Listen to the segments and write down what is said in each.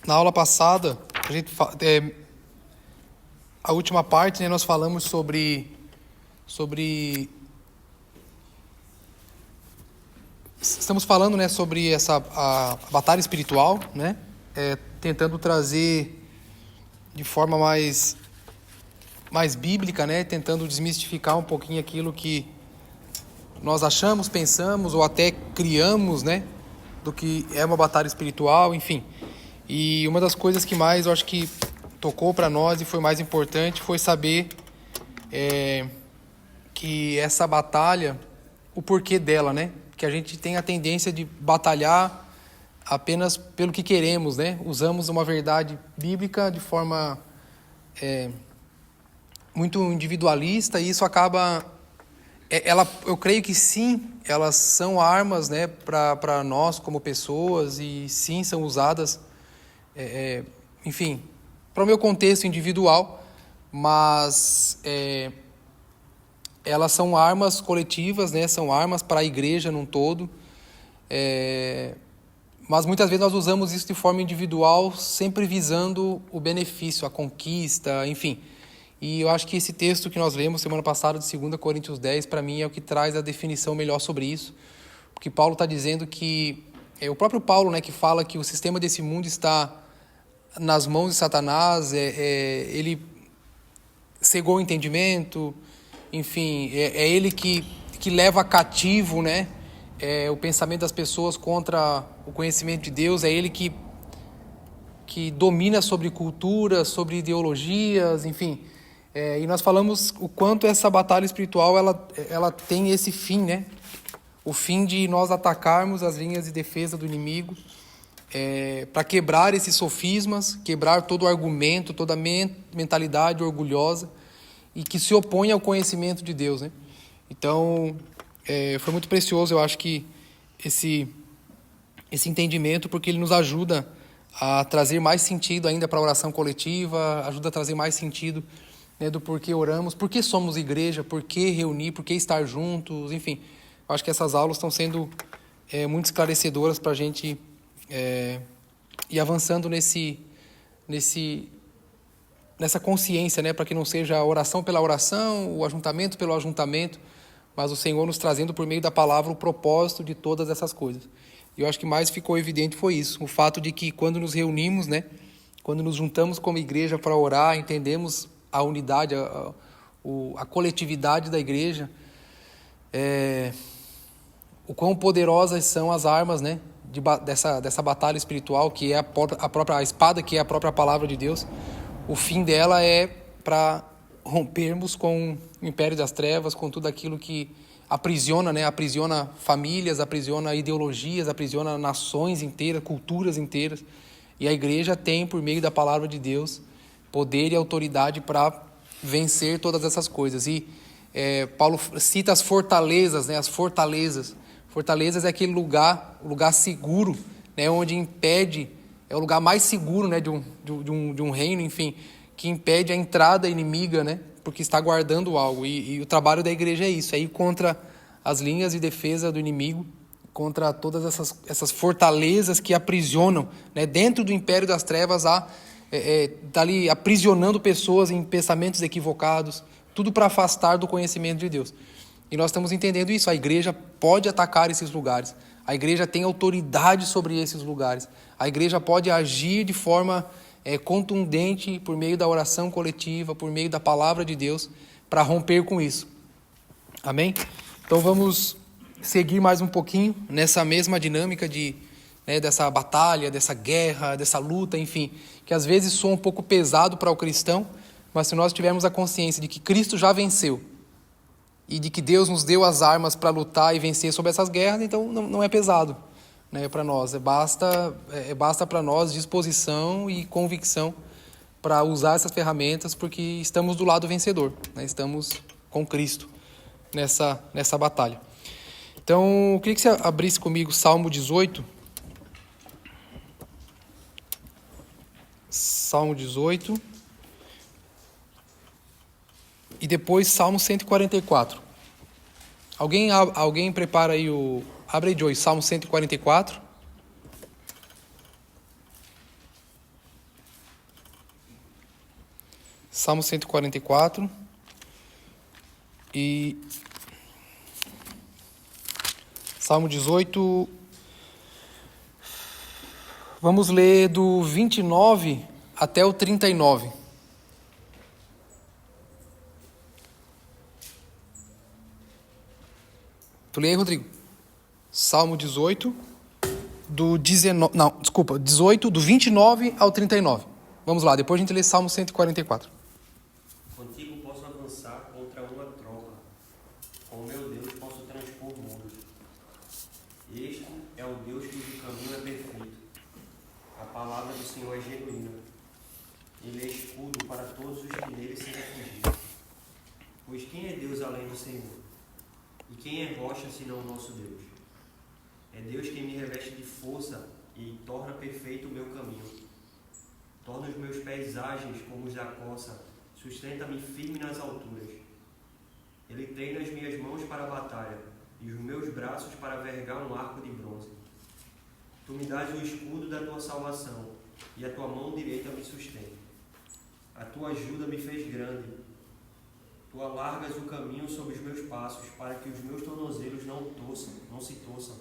Na aula passada, a última parte, né, nós falamos sobre estamos falando, né, sobre a batalha espiritual, né, tentando trazer de forma mais bíblica, né, tentando desmistificar um pouquinho aquilo que nós achamos, pensamos ou até criamos, né, do que é uma batalha espiritual, enfim. E uma das coisas que mais eu acho que tocou para nós e foi mais importante foi saber que essa batalha, o porquê dela, né? Que a gente tem a tendência de batalhar apenas pelo que queremos, né? Usamos uma verdade bíblica de forma muito individualista e isso acaba... eu creio que sim, elas são armas, né, para nós como pessoas e sim são usadas, enfim, para o meu contexto individual, mas elas são armas coletivas, né, são armas para a igreja num todo, mas muitas vezes nós usamos isso de forma individual, sempre visando o benefício, a conquista, enfim. E eu acho que esse texto que nós lemos semana passada, de 2 Coríntios 10, para mim é o que traz a definição melhor sobre isso. Porque Paulo está dizendo que... É o próprio Paulo, né, que fala que o sistema desse mundo está nas mãos de Satanás, ele cegou o entendimento, enfim, é ele que leva cativo, né, o pensamento das pessoas contra o conhecimento de Deus, é ele que domina sobre cultura, sobre ideologias, enfim... e nós falamos o quanto essa batalha espiritual ela tem esse fim, né? O fim de nós atacarmos as linhas de defesa do inimigo, para quebrar esses sofismas, quebrar todo o argumento, toda a mentalidade orgulhosa e que se opõe ao conhecimento de Deus, né? Então, foi muito precioso, eu acho que esse entendimento, porque ele nos ajuda a trazer mais sentido ainda para a oração coletiva, ajuda a trazer mais sentido, né, do porquê oramos, por que somos igreja, por que reunir, por que estar juntos, enfim. Eu acho que essas aulas estão sendo muito esclarecedoras para a gente ir avançando nessa consciência, né, para que não seja a oração pela oração, o ajuntamento pelo ajuntamento, mas o Senhor nos trazendo por meio da palavra o propósito de todas essas coisas. E eu acho que mais ficou evidente foi isso, o fato de que quando nos reunimos, né, quando nos juntamos como igreja para orar, entendemos a unidade, a coletividade da igreja, o quão poderosas são as armas, né, dessa batalha espiritual, que é a espada, que é a própria palavra de Deus. O fim dela é para rompermos com o império das trevas, com tudo aquilo que aprisiona, né, aprisiona famílias, aprisiona ideologias, aprisiona nações inteiras, culturas inteiras. E a igreja tem, por meio da palavra de Deus, poder e autoridade para vencer todas essas coisas. E Paulo cita as fortalezas, né? As fortalezas. Fortalezas é aquele lugar, o lugar seguro, né? Onde impede, é o lugar mais seguro, né? de um reino, enfim, que impede a entrada inimiga, né? Porque está guardando algo. E o trabalho da igreja é isso, é ir contra as linhas de defesa do inimigo, contra todas essas fortalezas que aprisionam, né? Dentro do império das trevas está ali aprisionando pessoas em pensamentos equivocados, tudo para afastar do conhecimento de Deus. E nós estamos entendendo isso, a igreja pode atacar esses lugares, a igreja tem autoridade sobre esses lugares, a igreja pode agir de forma contundente por meio da oração coletiva, por meio da palavra de Deus, para romper com isso. Amém? Então vamos seguir mais um pouquinho nessa mesma dinâmica dessa batalha, dessa guerra, dessa luta, enfim, que às vezes soa um pouco pesado para o cristão, mas se nós tivermos a consciência de que Cristo já venceu e de que Deus nos deu as armas para lutar e vencer sobre essas guerras, então não é pesado, né, para nós. Basta para nós disposição e convicção para usar essas ferramentas, porque estamos do lado vencedor, né, estamos com Cristo nessa batalha. Então, eu queria que você abrisse comigo Salmo 18. Salmo 18. E depois Salmo 144. Alguém prepara aí Abre aí, Joey, Salmo 144. Salmo 144 e Salmo 18. Vamos ler do 29 até o 39. Tu lê aí, Rodrigo? Salmo 18, do 19... Não, desculpa, 18, do 29 ao 39. Vamos lá, depois a gente lê Salmo 144. Contigo posso avançar contra uma tropa. Com meu Deus posso transpor muros. Este é o Deus cujo caminho é perfeito. A palavra do Senhor é genuína. Ele é escudo para todos os que nele se refugiam. Pois quem é Deus além do Senhor? E quem é rocha senão o nosso Deus? É Deus quem me reveste de força e torna perfeito o meu caminho. Torna os meus pés ágeis como os da corça, sustenta-me firme nas alturas. Ele treina as minhas mãos para a batalha e os meus braços para vergar um arco de bronze. Tu me dás o escudo da tua salvação e a tua mão direita me sustém. A tua ajuda me fez grande. Tu alargas o caminho sob os meus passos para que os meus tornozelos não se torçam.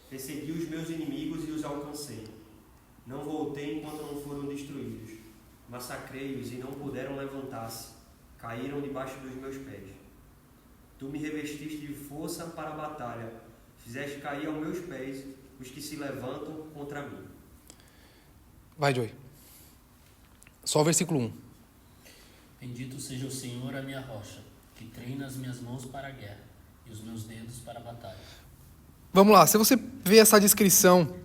Persegui os meus inimigos e os alcancei. Não voltei enquanto não foram destruídos. Massacrei-os e não puderam levantar-se. Caíram debaixo dos meus pés. Tu me revestiste de força para a batalha. Fizeste cair aos meus pés os que se levantam contra mim. Vai, Joey. Só o versículo 1. Bendito seja o Senhor, a minha rocha, que treina as minhas mãos para a guerra e os meus dedos para a batalha. Vamos lá, se você ver essa descrição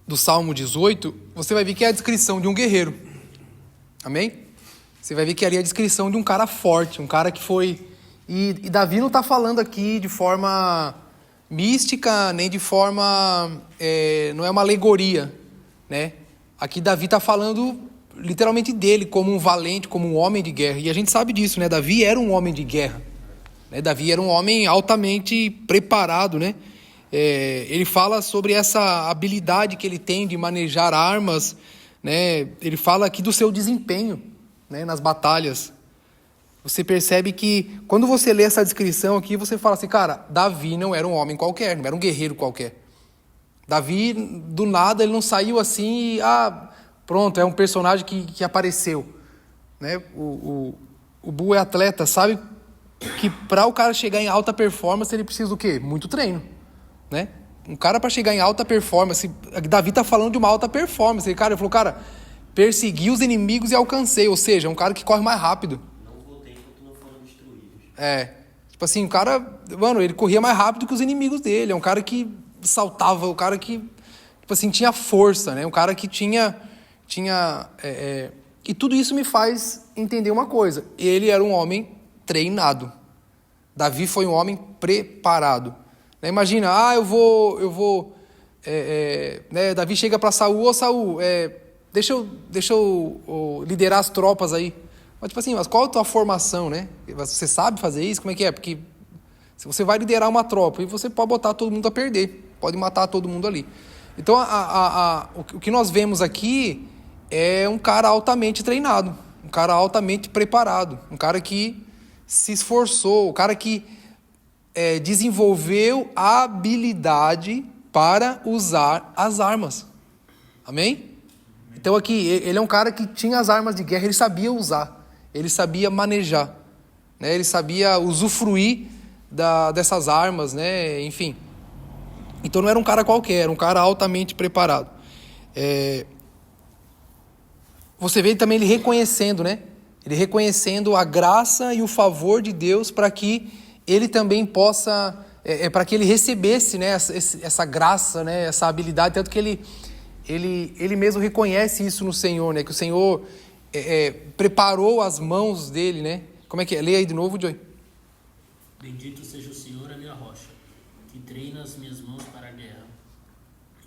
do Salmo 18, você vai ver que é a descrição de um guerreiro. Amém? Você vai ver que ali é a descrição de um cara forte, um cara que foi... E Davi não está falando aqui de forma mística, nem de forma... não é uma alegoria, né? Aqui Davi está falando literalmente dele, como um valente, como um homem de guerra. E a gente sabe disso, né? Davi era um homem de guerra. Né? Davi era um homem altamente preparado, né? Ele fala sobre essa habilidade que ele tem de manejar armas, né? Ele fala aqui do seu desempenho, né, nas batalhas. Você percebe que, quando você lê essa descrição aqui, você fala assim, cara, Davi não era um homem qualquer, não era um guerreiro qualquer. Davi, do nada, ele não saiu assim e, pronto, é um personagem que apareceu. Né? O Bu é atleta, sabe que para o cara chegar em alta performance, ele precisa do quê? Muito treino. Né? Um cara para chegar em alta performance, Davi está falando de uma alta performance. Ele falou, cara, persegui os inimigos e alcancei. Ou seja, um cara que corre mais rápido. Não voltei enquanto não foram destruídos. Tipo assim, o cara, mano, ele corria mais rápido que os inimigos dele. É um cara que saltava, um cara que, tipo assim, tinha força, né? Um cara que tinha E tudo isso me faz entender uma coisa. Ele era um homem treinado. Davi foi um homem preparado. Imagina, eu vou né, Davi chega para Saul, Saul, deixa eu liderar as tropas aí. Mas tipo assim, mas qual a tua formação, né? Você sabe fazer isso? Como é que é? Porque se você vai liderar uma tropa, você pode botar todo mundo a perder, pode matar todo mundo ali. Então, o que nós vemos aqui é um cara altamente treinado, um cara altamente preparado, um cara que se esforçou, um cara que desenvolveu a habilidade para usar as armas. Amém? Então aqui, ele é um cara que tinha as armas de guerra, ele sabia usar, ele sabia manejar, né? Ele sabia usufruir dessas armas, né? Enfim. Então não era um cara qualquer, era um cara altamente preparado. Você vê também ele reconhecendo, né? Ele reconhecendo a graça e o favor de Deus para que ele também possa, para que ele recebesse, né, essa graça, né, essa habilidade, tanto que ele mesmo reconhece isso no Senhor, né, que o Senhor preparou as mãos dele, né? Como é que é? Leia aí de novo, Joey. Bendito seja o Senhor, a minha rocha, que treina as minhas mãos para a guerra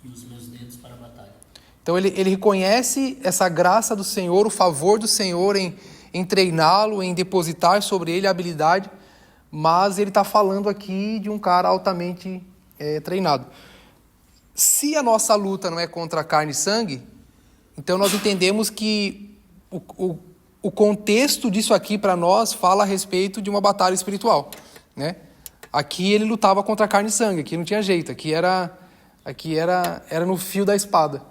e os meus dedos para a batalha. Então ele reconhece essa graça do Senhor, o favor do Senhor em treiná-lo, em depositar sobre ele a habilidade, mas ele está falando aqui de um cara altamente treinado. Se a nossa luta não é contra carne e sangue, então nós entendemos que o contexto disso aqui para nós fala a respeito de uma batalha espiritual, né? Aqui ele lutava contra carne e sangue, aqui não tinha jeito, aqui era no fio da espada,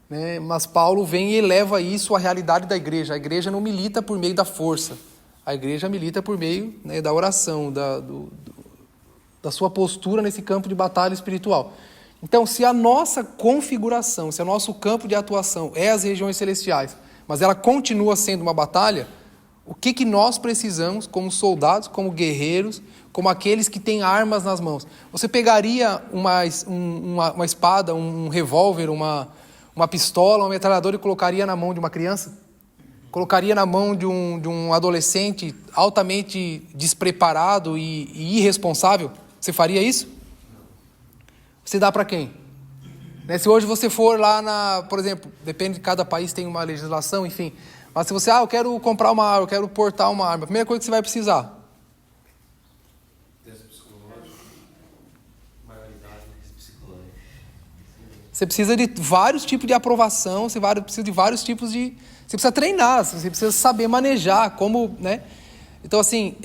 né? Mas Paulo vem e eleva isso à realidade da igreja. A igreja não milita por meio da força, a igreja milita por meio, né, da oração, da sua postura nesse campo de batalha espiritual. Então, se a nossa configuração, se o nosso campo de atuação é as regiões celestiais, mas ela continua sendo uma batalha, o que nós precisamos como soldados, como guerreiros, como aqueles que têm armas nas mãos? Você pegaria uma espada, um revólver, uma pistola, uma metralhadora e colocaria na mão de uma criança? Colocaria na mão de um adolescente altamente despreparado e irresponsável? Você faria isso? Você dá para quem? Né? Se hoje você for lá por exemplo, depende de cada país, tem uma legislação, enfim. Mas se você, eu quero comprar uma arma, eu quero portar uma arma, a primeira coisa que você vai precisar? Teste psicológico, maioridade psicológica. Você precisa de vários tipos de aprovação, você precisa de vários tipos de... Você precisa treinar, você precisa saber manejar, como, né? Então, assim,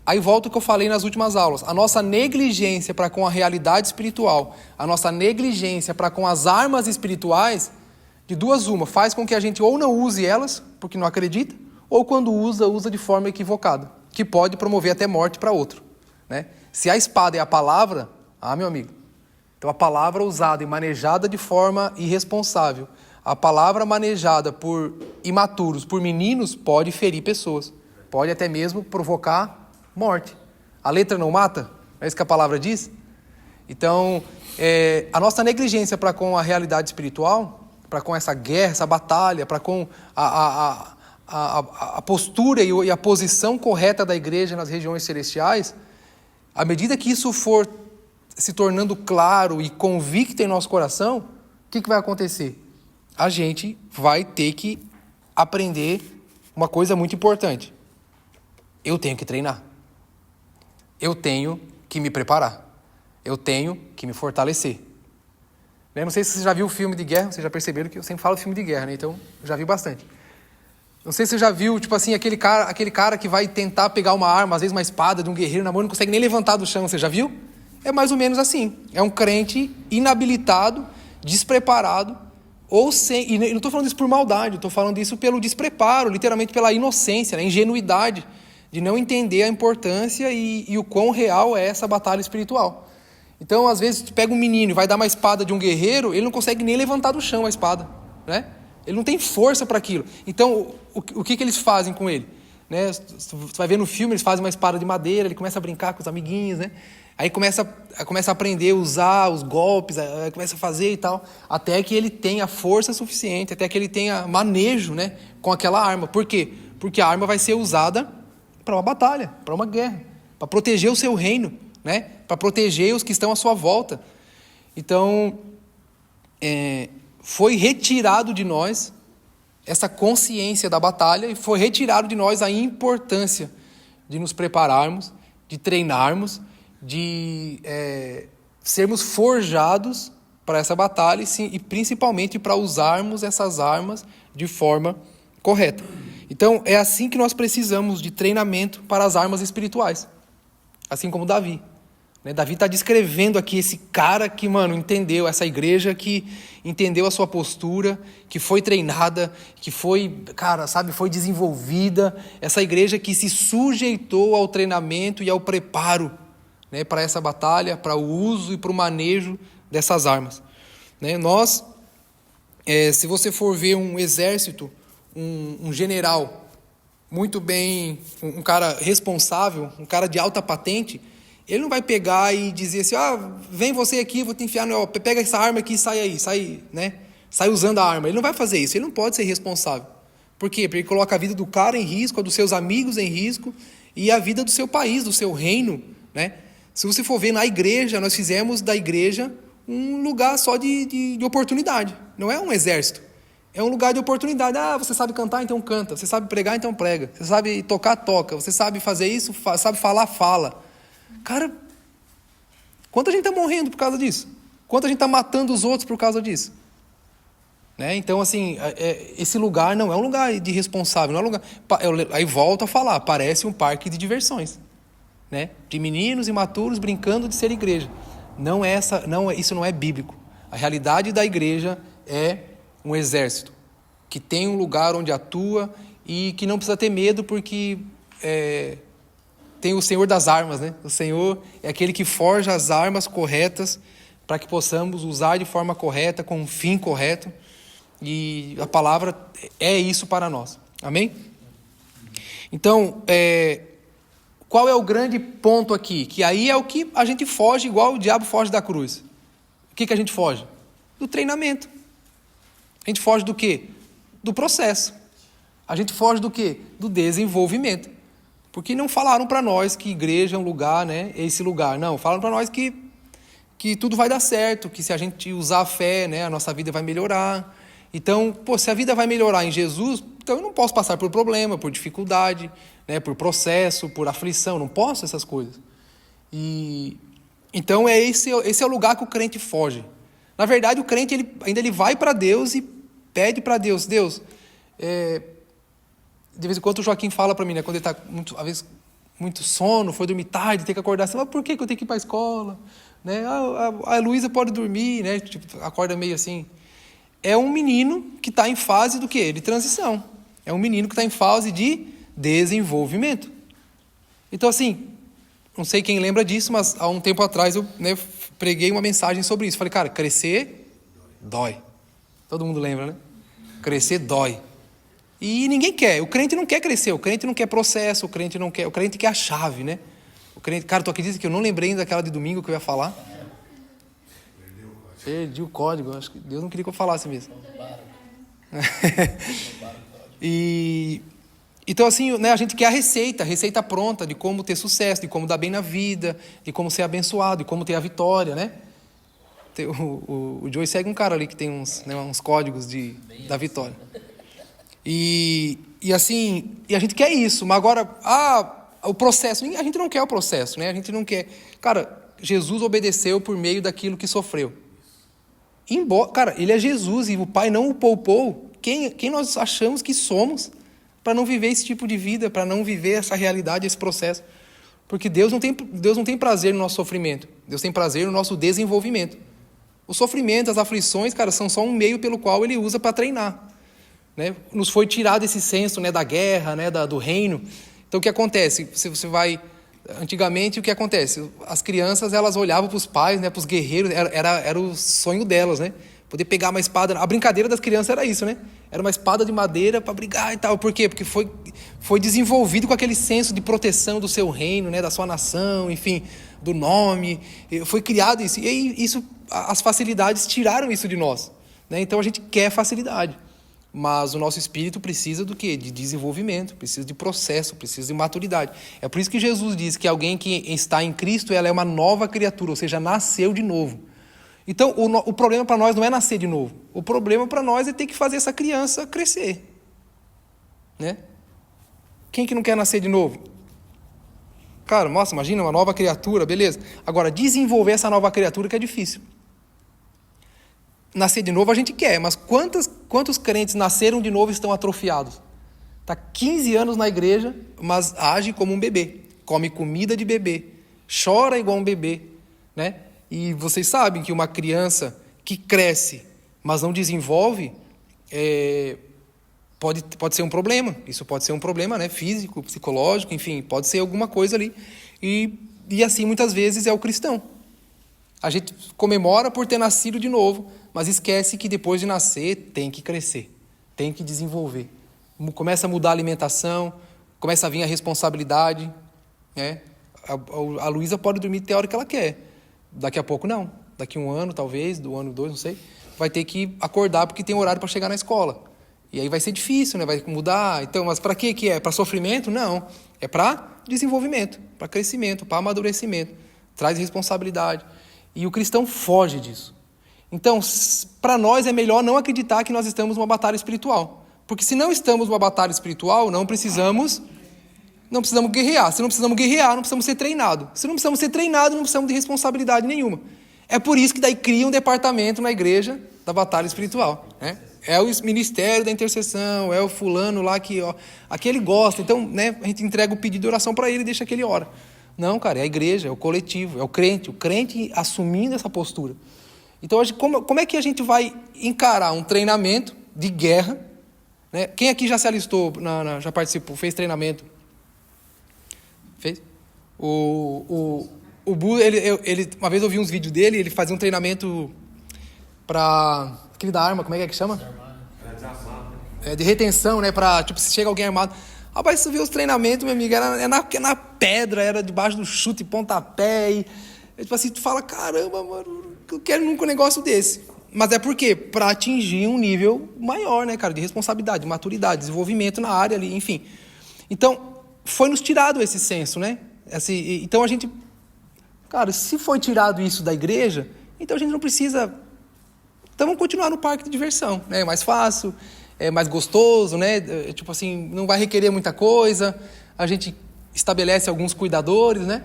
aí volta o que eu falei nas últimas aulas. A nossa negligência para com a realidade espiritual, a nossa negligência para com as armas espirituais, de duas uma, faz com que a gente ou não use elas, porque não acredita, ou quando usa de forma equivocada, que pode promover até morte para outro, né? Se a espada é a palavra, meu amigo, então a palavra usada e manejada de forma irresponsável, a palavra manejada por imaturos, por meninos, pode ferir pessoas, pode até mesmo provocar morte. A letra não mata? É isso que a palavra diz? Então, a nossa negligência para com a realidade espiritual, para com essa guerra, essa batalha, para com a postura e a posição correta da igreja nas regiões celestiais, à medida que isso for se tornando claro e convicto em nosso coração, o que vai acontecer? A gente vai ter que aprender uma coisa muito importante. Eu tenho que treinar. Eu tenho que me preparar. Eu tenho que me fortalecer. Eu não sei se você já viu filme de guerra, vocês já perceberam que eu sempre falo de filme de guerra, né? Então, eu já vi bastante. Não sei se você já viu, tipo assim, aquele cara que vai tentar pegar uma arma, às vezes uma espada de um guerreiro na mão e não consegue nem levantar do chão, você já viu? É mais ou menos assim. É um crente inabilitado, despreparado, e não estou falando isso por maldade, estou falando isso pelo despreparo, literalmente pela inocência, né? Ingenuidade, de não entender a importância e o quão real é essa batalha espiritual. Então, às vezes, tu pega um menino e vai dar uma espada de um guerreiro, ele não consegue nem levantar do chão a espada, né? Ele não tem força para aquilo. Então, o que eles fazem com ele? Né? Você vai ver no filme, eles fazem uma espada de madeira, ele começa a brincar com os amiguinhos, né? Aí começa a aprender a usar os golpes, começa a fazer e tal, até que ele tenha força suficiente, até que ele tenha manejo, né, com aquela arma. Por quê? Porque a arma vai ser usada para uma batalha, para uma guerra, para proteger o seu reino, né, para proteger os que estão à sua volta. Então, foi retirado de nós essa consciência da batalha e foi retirado de nós a importância de nos prepararmos, de treinarmos, de sermos forjados para essa batalha e principalmente para usarmos essas armas de forma correta. Então, é assim que nós precisamos de treinamento para as armas espirituais, assim como Davi. Davi está descrevendo aqui esse cara que, entendeu, essa igreja que entendeu a sua postura, que foi treinada, que foi, foi desenvolvida, essa igreja que se sujeitou ao treinamento e ao preparo, né, para essa batalha, para o uso e para o manejo dessas armas. Né? Nós, se você for ver um exército, um general muito bem, um cara responsável, um cara de alta patente, ele não vai pegar e dizer assim, vem você aqui, vou te enfiar, pega essa arma aqui e sai, né? Sai usando a arma. Ele não vai fazer isso, ele não pode ser responsável. Por quê? Porque ele coloca a vida do cara em risco, a dos seus amigos em risco e a vida do seu país, do seu reino, né? Se você for ver na igreja, nós fizemos da igreja um lugar só de oportunidade. Não é um exército. É um lugar de oportunidade. Você sabe cantar, então canta. Você sabe pregar, então prega. Você sabe tocar, toca. Você sabe fazer isso, sabe falar, fala. Cara, quanta gente está morrendo por causa disso? Quanta gente está matando os outros por causa disso? né? Então, assim, esse lugar não é um lugar de responsável, não é um lugar... Aí volto a falar, parece um parque de diversões, né? De meninos imaturos brincando de ser igreja. Isso não é bíblico. A realidade da igreja é um exército que tem um lugar onde atua e que não precisa ter medo porque tem o Senhor das armas, né? O Senhor é aquele que forja as armas corretas para que possamos usar de forma correta, com um fim correto. E a palavra é isso para nós. Amém? Então, qual é o grande ponto aqui? Que aí é o que a gente foge igual o diabo foge da cruz. O que a gente foge? Do treinamento. A gente foge do quê? Do processo. A gente foge do quê? Do desenvolvimento. Porque não falaram para nós que igreja é um lugar, né? Esse lugar. Não, falaram para nós que tudo vai dar certo, que se a gente usar a fé, né, a nossa vida vai melhorar. Então, se a vida vai melhorar em Jesus, então eu não posso passar por problema, por dificuldade, né, por processo, por aflição, não posso essas coisas. Então, esse é o lugar que o crente foge. Na verdade, o crente ele vai para Deus e pede para Deus, de vez em quando o Joaquim fala para mim, né, quando ele está às vezes muito sono, foi dormir tarde, tem que acordar assim, mas por que eu tenho que ir para a escola? Né? A Luísa pode dormir, né? Tipo, acorda meio assim. É um menino que está em fase do quê? De transição. É um menino que está em fase de desenvolvimento. Então, assim, não sei quem lembra disso, mas há um tempo atrás eu, né, preguei uma mensagem sobre isso. Falei, cara, crescer dói. Todo mundo lembra, né? Crescer dói. E ninguém quer. O crente não quer crescer, o crente não quer processo, o crente quer a chave, né? O crente, cara, tu acredita que eu não lembrei ainda daquela de domingo que eu ia falar? Perdi o código, acho que Deus não queria que eu falasse mesmo. Então, assim, né, a gente quer a receita pronta de como ter sucesso, de como dar bem na vida, de como ser abençoado, de como ter a vitória, né? O Joey segue um cara ali que tem uns códigos da vitória. E assim, a gente quer isso, mas agora, o processo, a gente não quer o processo, né? A gente não quer. Cara, Jesus obedeceu por meio daquilo que sofreu. Cara, ele é Jesus e o Pai não o poupou. Quem nós achamos que somos para não viver esse tipo de vida, para não viver essa realidade, esse processo? Porque Deus não tem prazer no nosso sofrimento. Deus tem prazer no nosso desenvolvimento. O sofrimento, as aflições, cara, são só um meio pelo qual ele usa para treinar. Né? Nos foi tirado esse senso, né, da guerra, né, do reino. Então, o que acontece? Você vai... Antigamente, o que acontece? As crianças, elas olhavam para os pais, né, para os guerreiros, era o sonho delas, né? Poder pegar uma espada. A brincadeira das crianças era isso, né? Era uma espada de madeira para brigar e tal. Por quê? Porque foi desenvolvido com aquele senso de proteção do seu reino, né, da sua nação, enfim, do nome. Foi criado isso. E aí, as facilidades tiraram isso de nós. Né? Então, a gente quer facilidade. Mas o nosso espírito precisa do quê? De desenvolvimento, precisa de processo, precisa de maturidade. É por isso que Jesus diz que alguém que está em Cristo, ela é uma nova criatura, ou seja, nasceu de novo. Então, o problema para nós não é nascer de novo. O problema para nós é ter que fazer essa criança crescer. Né? Quem que não quer nascer de novo? Cara, nossa, imagina uma nova criatura, beleza. Agora, desenvolver essa nova criatura que é difícil. Nascer de novo a gente quer, mas quantos crentes nasceram de novo e estão atrofiados? Está 15 anos na igreja, mas age como um bebê, come comida de bebê, chora igual um bebê, né? E vocês sabem que uma criança que cresce, mas não desenvolve, pode ser um problema. Isso pode ser um problema, né? Físico, psicológico, enfim, pode ser alguma coisa ali. E assim, muitas vezes, é o cristão. A gente comemora por ter nascido de novo, mas esquece que depois de nascer tem que crescer, tem que desenvolver. Começa a mudar a alimentação, começa a vir a responsabilidade. Né? A Luísa pode dormir até a hora que ela quer. Daqui a pouco não. Daqui um ano, talvez, do ano 2, não sei. Vai ter que acordar porque tem horário para chegar na escola. E aí vai ser difícil, né? Vai mudar. Então, mas para que é? Para sofrimento? Não. É para desenvolvimento, para crescimento, para amadurecimento. Traz responsabilidade. E o cristão foge disso. Então, para nós é melhor não acreditar que nós estamos numa batalha espiritual. Porque se não estamos numa batalha espiritual, não precisamos guerrear. Se não precisamos guerrear, não precisamos ser treinados. Se não precisamos ser treinados, não precisamos de responsabilidade nenhuma. É por isso que daí cria um departamento na igreja da batalha espiritual. Né? É o ministério da intercessão, é o fulano lá que, ó, aquele gosta. Então, né, a gente entrega o pedido de oração para ele e deixa que ele ora. Não, cara, é a igreja, é o coletivo, é o crente assumindo essa postura. Então, como é que a gente vai encarar um treinamento de guerra, né? Quem aqui já se alistou, já participou, fez treinamento? Fez? O Bu, ele, uma vez eu vi uns vídeos dele, ele fazia um treinamento para aquele da arma, como é que chama? De retenção, né? Para, tipo, se chega alguém armado. Rapaz, você viu os treinamentos, meu amigo, era na pedra, era debaixo do chute, pontapé, e tipo assim, tu fala, caramba, mano, eu quero nunca um negócio desse. Mas é por quê? Para atingir um nível maior, né, cara, de responsabilidade, de maturidade, desenvolvimento na área ali, enfim. Então, foi nos tirado esse senso, né? Então a gente, cara, se foi tirado isso da igreja, então a gente não precisa. Então vamos continuar no parque de diversão, né? É mais fácil, é mais gostoso, né? Tipo assim, não vai requerer muita coisa. A gente estabelece alguns cuidadores, né?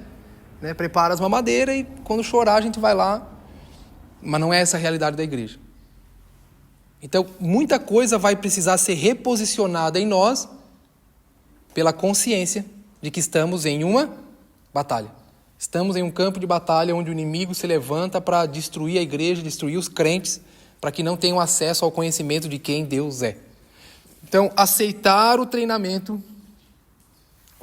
Prepara as mamadeiras e quando chorar a gente vai lá. Mas não é essa a realidade da igreja. Então, muita coisa vai precisar ser reposicionada em nós pela consciência de que estamos em uma batalha. Estamos em um campo de batalha onde o inimigo se levanta para destruir a igreja, destruir os crentes, para que não tenham acesso ao conhecimento de quem Deus é. Então, aceitar o treinamento,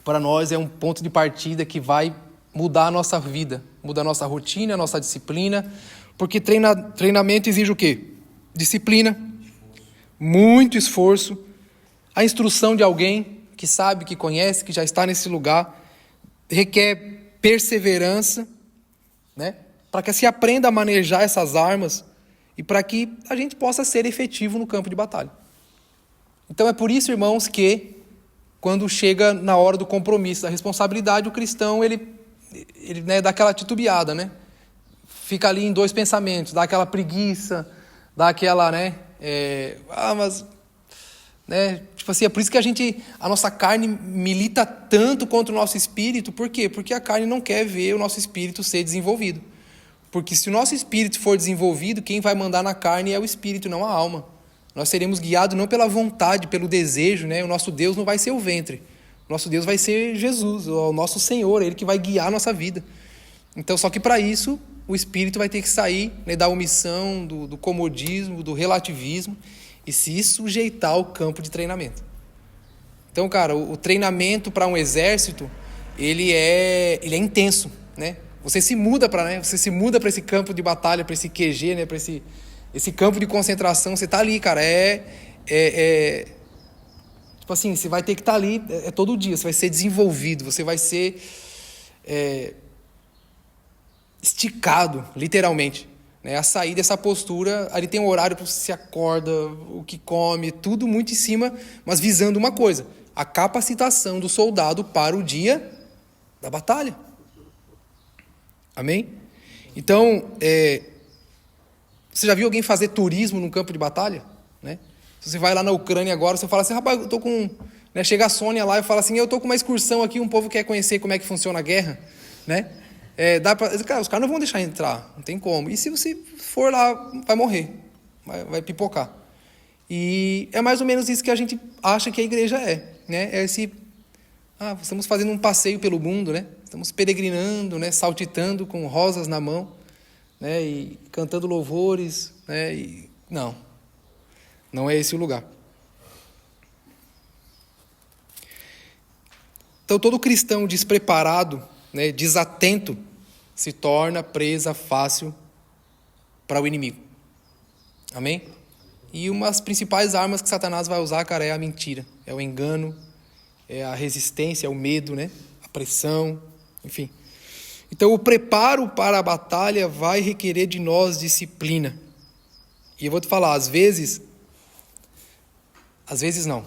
para nós, é um ponto de partida que vai mudar a nossa vida, mudar a nossa rotina, a nossa disciplina, porque treinamento exige o quê? Disciplina, muito esforço, a instrução de alguém que sabe, que conhece, que já está nesse lugar, requer perseverança, né? Para que se aprenda a manejar essas armas e para que a gente possa ser efetivo no campo de batalha. Então é por isso, irmãos, que quando chega na hora do compromisso, da responsabilidade, o cristão ele dá aquela titubeada, né? Fica ali em dois pensamentos, dá aquela preguiça, dá aquela, né? Mas, né? Tipo assim, é por isso que a nossa carne milita tanto contra o nosso espírito. Por quê? Porque a carne não quer ver o nosso espírito ser desenvolvido. Porque se o nosso espírito for desenvolvido, quem vai mandar na carne é o espírito, não a alma. Nós seremos guiados não pela vontade, pelo desejo, né? O nosso Deus não vai ser o ventre. O nosso Deus vai ser Jesus, o nosso Senhor, Ele que vai guiar a nossa vida. Então, só que para isso, o espírito vai ter que sair, né, da omissão, do comodismo, do relativismo e se sujeitar ao campo de treinamento. Então, cara, o treinamento para um exército, ele é intenso, né? Você se muda para esse campo de batalha, para esse QG, né, para esse campo de concentração, você tá ali, cara, tipo assim, você vai ter que estar ali todo dia, você vai ser desenvolvido, você vai ser esticado, literalmente, né? A sair dessa postura, ali tem um horário para você se acorda, o que come, tudo muito em cima, mas visando uma coisa, a capacitação do soldado para o dia da batalha. Amém? Então, você já viu alguém fazer turismo num campo de batalha? Né? Se você vai lá na Ucrânia agora, você fala assim, rapaz, eu tô com... Né? Chega a Sônia lá e fala assim, eu tô com uma excursão aqui, um povo quer conhecer como é que funciona a guerra. Né? Cara, os caras não vão deixar entrar, não tem como. E se você for lá, vai morrer, vai pipocar. E é mais ou menos isso que a gente acha que a igreja é. Né? Estamos fazendo um passeio pelo mundo, né? Estamos peregrinando, né? Saltitando com rosas na mão, né? E cantando louvores, né? E não é esse o lugar. Então, todo cristão despreparado, né, desatento, se torna presa fácil para o inimigo. Amém? E uma das principais armas que Satanás vai usar, cara, é a mentira, é o engano, é a resistência, é o medo, né? A pressão, enfim. Então, o preparo para a batalha vai requerer de nós disciplina. E eu vou te falar, às vezes não.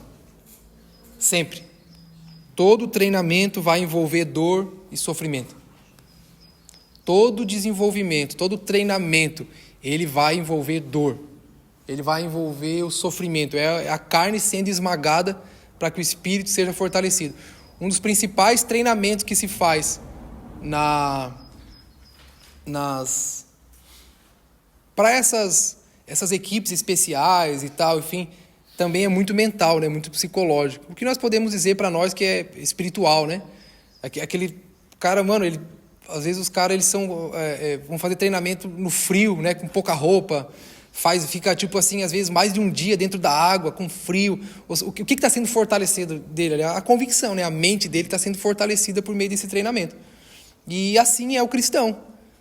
Sempre. Todo treinamento vai envolver dor e sofrimento. Todo desenvolvimento, todo treinamento, ele vai envolver dor. Ele vai envolver o sofrimento. É a carne sendo esmagada para que o espírito seja fortalecido. Um dos principais treinamentos que se faz para essas equipes especiais e tal, enfim, também é muito mental, né? Muito psicológico. O que nós podemos dizer para nós que é espiritual, né? Aquele cara, mano, às vezes os caras eles vão fazer treinamento no frio, né? Com pouca roupa, fica tipo assim, às vezes mais de um dia dentro da água, com frio. O que está sendo fortalecido dele? A convicção, né? A mente dele está sendo fortalecida por meio desse treinamento. E assim é o cristão,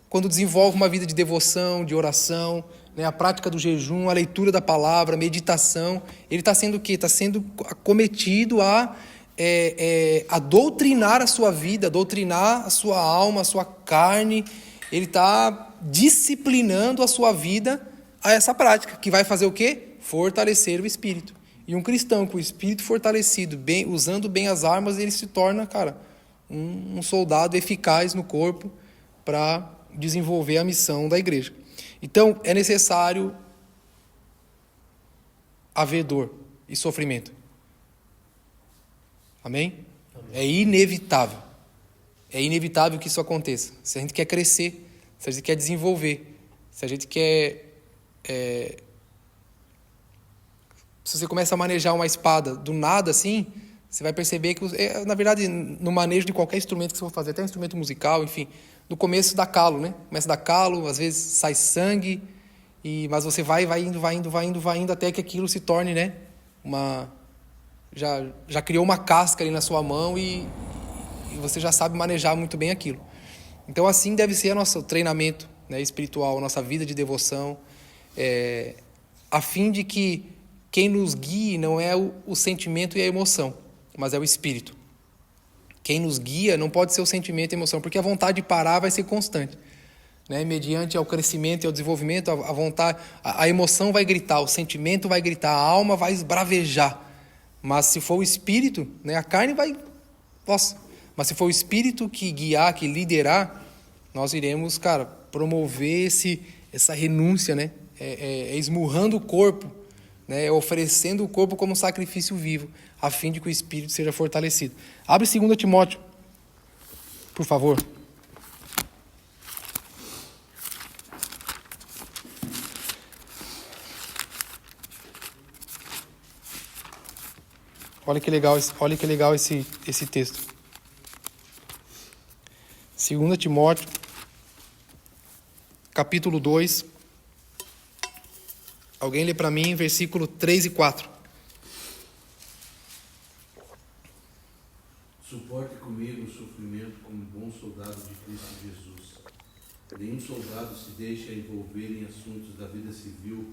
quando desenvolve uma vida de devoção, de oração, né, a prática do jejum, a leitura da palavra, a meditação, ele está sendo o quê? Está sendo acometido a doutrinar a sua vida, a doutrinar a sua alma, a sua carne. Ele está disciplinando a sua vida a essa prática, que vai fazer o quê? Fortalecer o espírito. E um cristão com o espírito fortalecido, usando bem as armas, ele se torna, cara, um soldado eficaz no corpo para desenvolver a missão da igreja. Então, é necessário haver dor e sofrimento. Amém? É inevitável. É inevitável que isso aconteça. Se a gente quer crescer, se a gente quer desenvolver, se a gente quer... Se você começa a manejar uma espada do nada assim, você vai perceber que, na verdade, no manejo de qualquer instrumento que você for fazer, até um instrumento musical, enfim, no começo dá calo, né? Começa a dar calo, às vezes sai sangue, mas você vai indo, até que aquilo se torne, né? Já criou uma casca ali na sua mão e você já sabe manejar muito bem aquilo. Então, assim deve ser o nosso treinamento, né, espiritual, a nossa vida de devoção, a fim de que quem nos guie não é o sentimento e a emoção, mas é o espírito. Quem nos guia não pode ser o sentimento e a emoção, porque a vontade de parar vai ser constante, né? Mediante ao crescimento e ao desenvolvimento, a vontade, a emoção vai gritar, o sentimento vai gritar, a alma vai esbravejar. Mas se for o espírito, né, a carne vai... Nossa! Mas se for o espírito que guiar, que liderar, nós iremos, cara, promover essa renúncia, né? Esmurrando o corpo, né? Oferecendo o corpo como sacrifício vivo, a fim de que o espírito seja fortalecido. Abre 2 Timóteo, por favor. Olha que legal esse texto. 2 Timóteo, capítulo 2. Alguém lê para mim, versículo 3 e 4. Suporte comigo o sofrimento como bom soldado de Cristo Jesus. Nenhum soldado se deixa envolver em assuntos da vida civil,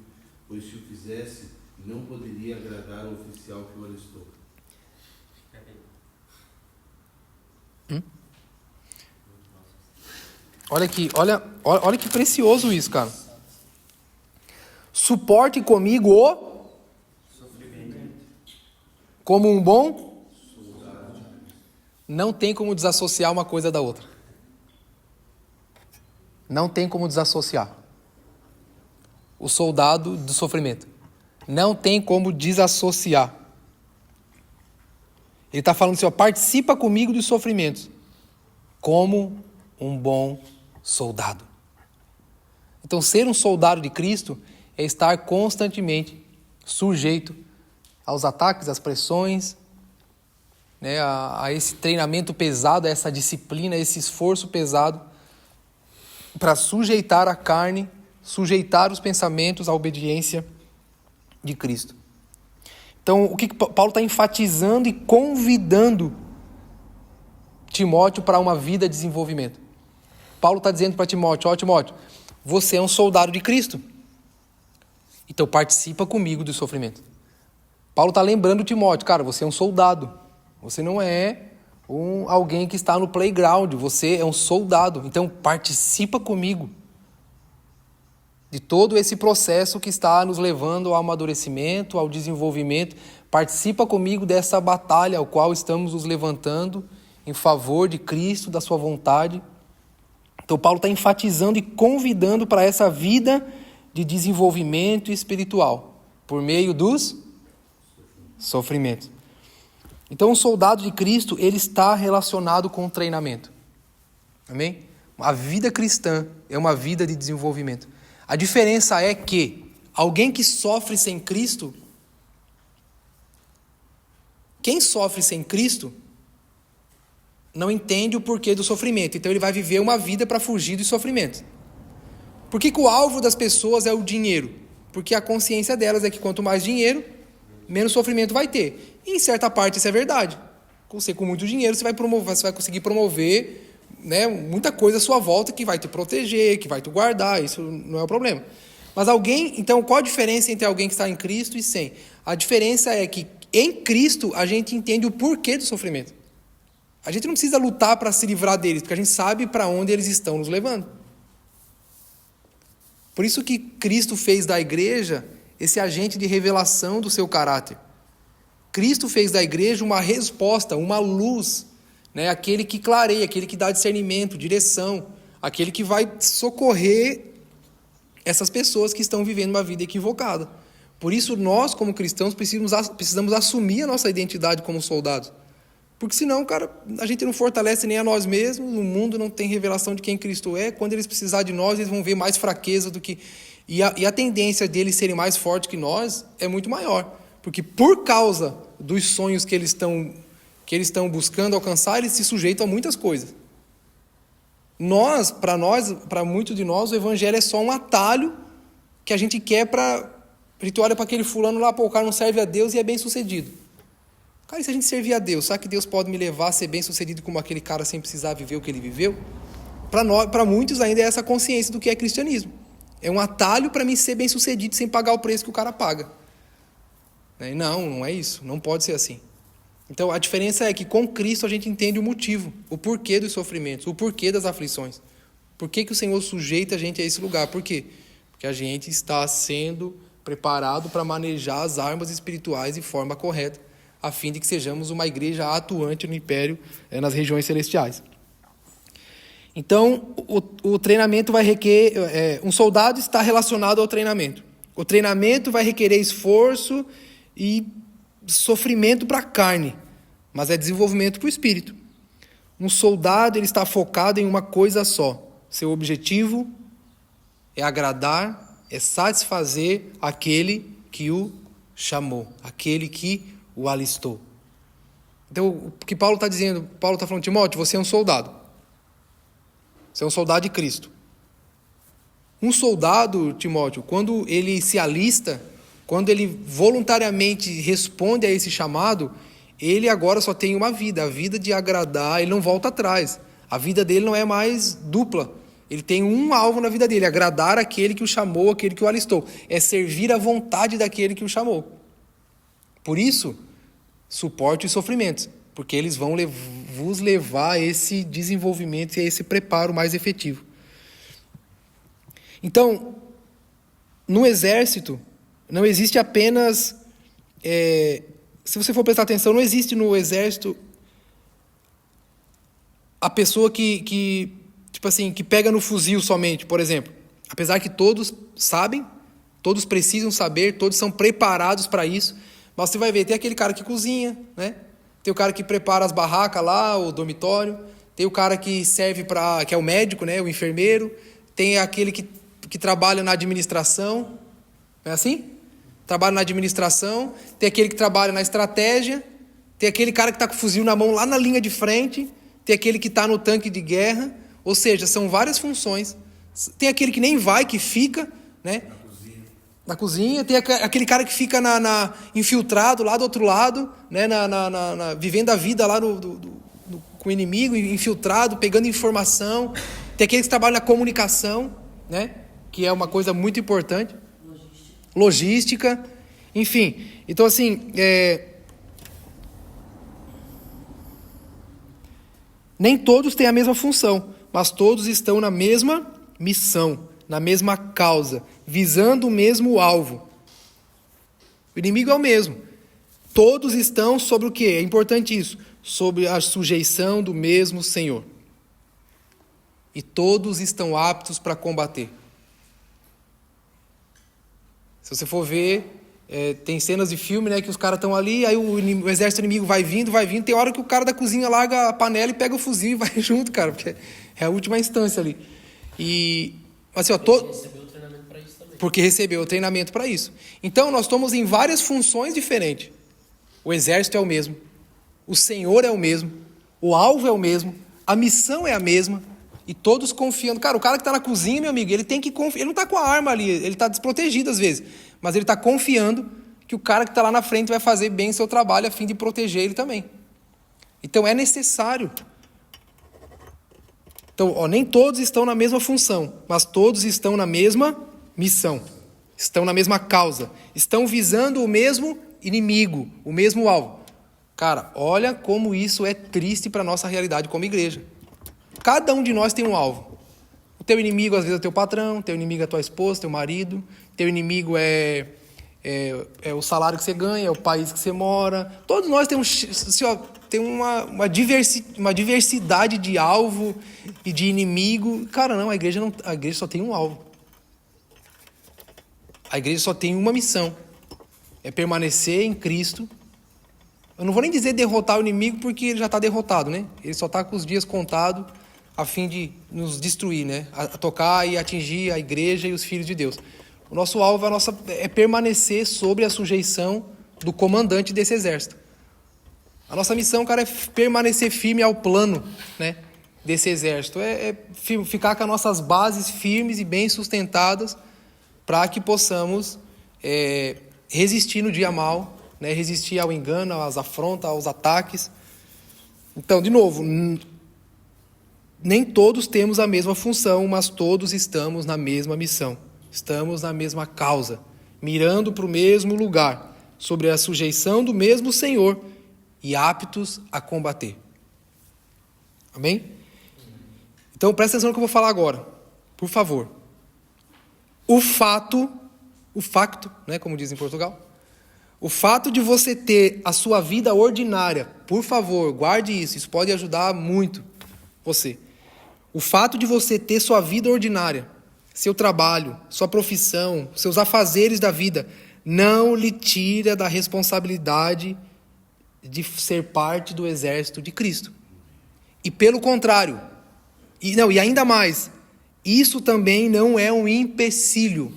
pois se o fizesse, não poderia agradar ao oficial que o alistou. Olha que precioso isso, cara. Suporte comigo o sofrimento. Como um bom soldado. Não tem como desassociar uma coisa da outra. Não tem como desassociar o soldado do sofrimento. Não tem como desassociar. Ele está falando assim, participa comigo dos sofrimentos como um bom soldado. Então, ser um soldado de Cristo é estar constantemente sujeito aos ataques, às pressões, né, a esse treinamento pesado, a essa disciplina, a esse esforço pesado para sujeitar a carne, sujeitar os pensamentos à obediência de Cristo. Então, o que Paulo está enfatizando e convidando Timóteo para uma vida de desenvolvimento? Paulo está dizendo para Timóteo, Timóteo, você é um soldado de Cristo. Então participa comigo do sofrimento. Paulo está lembrando Timóteo, cara, você é um soldado. Você não é alguém que está no playground, você é um soldado. Então participa comigo de todo esse processo que está nos levando ao amadurecimento, ao desenvolvimento. Participa comigo dessa batalha ao qual estamos nos levantando em favor de Cristo, da sua vontade. Então Paulo está enfatizando e convidando para essa vida de desenvolvimento espiritual, por meio dos sofrimentos. Então o soldado de Cristo, ele está relacionado com o treinamento. Amém? A vida cristã é uma vida de desenvolvimento. A diferença é que alguém que sofre sem Cristo, quem sofre sem Cristo não entende o porquê do sofrimento. Então ele vai viver uma vida para fugir dos sofrimentos. Por que o alvo das pessoas é o dinheiro? Porque a consciência delas é que quanto mais dinheiro, menos sofrimento vai ter. E em certa parte isso é verdade. Você com muito dinheiro você vai conseguir promover, né, muita coisa à sua volta que vai te proteger, que vai te guardar. Isso não é o problema. Mas então qual a diferença entre alguém que está em Cristo e sem? A diferença é que em Cristo a gente entende o porquê do sofrimento. A gente não precisa lutar para se livrar deles, porque a gente sabe para onde eles estão nos levando. Por isso que Cristo fez da igreja esse agente de revelação do seu caráter. Cristo fez da igreja uma resposta, uma luz, né? Aquele que clareia, aquele que dá discernimento, direção, aquele que vai socorrer essas pessoas que estão vivendo uma vida equivocada. Por isso nós, como cristãos, precisamos assumir a nossa identidade como soldados. Porque senão, cara, a gente não fortalece nem a nós mesmos, o mundo não tem revelação de quem Cristo é. Quando eles precisarem de nós, eles vão ver mais fraqueza do que... E a tendência deles serem mais fortes que nós é muito maior. Porque por causa dos sonhos que eles estão buscando alcançar, eles se sujeitam a muitas coisas. Para muitos de nós, o evangelho é só um atalho que a gente quer para... A gente olha para aquele fulano lá, pô, o cara não serve a Deus e é bem sucedido. Cara, e se a gente servir a Deus, será que Deus pode me levar a ser bem sucedido como aquele cara sem precisar viver o que ele viveu? Para muitos ainda é essa consciência do que é cristianismo. É um atalho para mim ser bem sucedido sem pagar o preço que o cara paga. Não é isso. Não pode ser assim. Então a diferença é que com Cristo a gente entende o motivo, o porquê dos sofrimentos, o porquê das aflições. Por que o Senhor sujeita a gente a esse lugar? Por quê? Porque a gente está sendo preparado para manejar as armas espirituais de forma correta, a fim de que sejamos uma igreja atuante no império, nas regiões celestiais. Então, o treinamento vai requerer... um soldado está relacionado ao treinamento. O treinamento vai requerer esforço e sofrimento para a carne, mas é desenvolvimento para o espírito. Um soldado ele está focado em uma coisa só. Seu objetivo é agradar, é satisfazer aquele que o chamou, aquele que o alistou. Então, o que Paulo está dizendo? Paulo está falando, Timóteo, você é um soldado. Você é um soldado de Cristo. Um soldado, Timóteo, quando ele se alista, quando ele voluntariamente responde a esse chamado, ele agora só tem uma vida, a vida de agradar, ele não volta atrás. A vida dele não é mais dupla. Ele tem um alvo na vida dele, agradar aquele que o chamou, aquele que o alistou. É servir à vontade daquele que o chamou. Por isso, suporte os sofrimentos, porque eles vão vos levar a esse desenvolvimento e a esse preparo mais efetivo. Então, no exército, não existe apenas... se você for prestar atenção, não existe no exército a pessoa que pega no fuzil somente, por exemplo. Apesar que todos sabem, todos precisam saber, todos são preparados para isso, mas você vai ver, tem aquele cara que cozinha, né? Tem o cara que prepara as barracas lá, o dormitório, tem o cara que serve que é o médico, né? O enfermeiro, tem aquele que trabalha na administração, não é assim? Trabalha na administração, tem aquele que trabalha na estratégia, tem aquele cara que está com o fuzil na mão lá na linha de frente, tem aquele que está no tanque de guerra, ou seja, são várias funções. Tem aquele que nem vai, que fica, né? Na cozinha, tem aquele cara que fica infiltrado lá do outro lado, né? Vivendo a vida lá com o inimigo, infiltrado, pegando informação. Tem aquele que trabalha na comunicação, né? Que é uma coisa muito importante. Logística. Enfim, então assim, nem todos têm a mesma função, mas todos estão na mesma missão, na mesma causa, visando o mesmo alvo. O inimigo é o mesmo. Todos estão sobre o quê? É importante isso. Sobre a sujeição do mesmo Senhor. E todos estão aptos para combater. Se você for ver, tem cenas de filme, né, que os caras estão ali, aí o exército inimigo vai vindo, tem hora que o cara da cozinha larga a panela e pega o fuzil e vai junto, cara, porque é a última instância ali. E assim, recebeu treinamento para isso também. Porque recebeu o treinamento para isso. Então, nós estamos em várias funções diferentes. O exército é o mesmo. O Senhor é o mesmo. O alvo é o mesmo. A missão é a mesma. E todos confiando. Cara, o cara que está na cozinha, meu amigo, ele tem que confiar. Ele não está com a arma ali, ele está desprotegido às vezes. Mas ele está confiando que o cara que está lá na frente vai fazer bem o seu trabalho a fim de proteger ele também. Então é necessário. Então, nem todos estão na mesma função, mas todos estão na mesma missão. Estão na mesma causa. Estão visando o mesmo inimigo, o mesmo alvo. Cara, olha como isso é triste para a nossa realidade como igreja. Cada um de nós tem um alvo. O teu inimigo, às vezes, é o teu patrão, o teu inimigo é a tua esposa, teu marido, teu inimigo é o salário que você ganha, é o país que você mora. Todos nós temos assim, tem uma diversidade de alvo e de inimigo. Cara, não, a igreja só tem um alvo. A igreja só tem uma missão. É permanecer em Cristo. Eu não vou nem dizer derrotar o inimigo, porque ele já está derrotado, né? Ele só está com os dias contados a fim de nos destruir, né? A tocar e atingir a igreja e os filhos de Deus. O nosso alvo é permanecer sobre a sujeição do comandante desse exército. A nossa missão, cara, é permanecer firme ao plano, né, desse exército. Ficar com as nossas bases firmes e bem sustentadas para que possamos resistir no dia mal, né, resistir ao engano, às afrontas, aos ataques. Então, de novo, nem todos temos a mesma função, mas todos estamos na mesma missão. Estamos na mesma causa, mirando para o mesmo lugar, sobre a sujeição do mesmo Senhor e aptos a combater. Amém? Então, presta atenção no que eu vou falar agora, por favor. O facto, né, como diz em Portugal, o fato de você ter a sua vida ordinária, por favor, guarde isso pode ajudar muito você. O fato de você ter sua vida ordinária, seu trabalho, sua profissão, seus afazeres da vida, não lhe tira da responsabilidade de ser parte do exército de Cristo. E pelo contrário, e ainda mais, isso também não é um empecilho.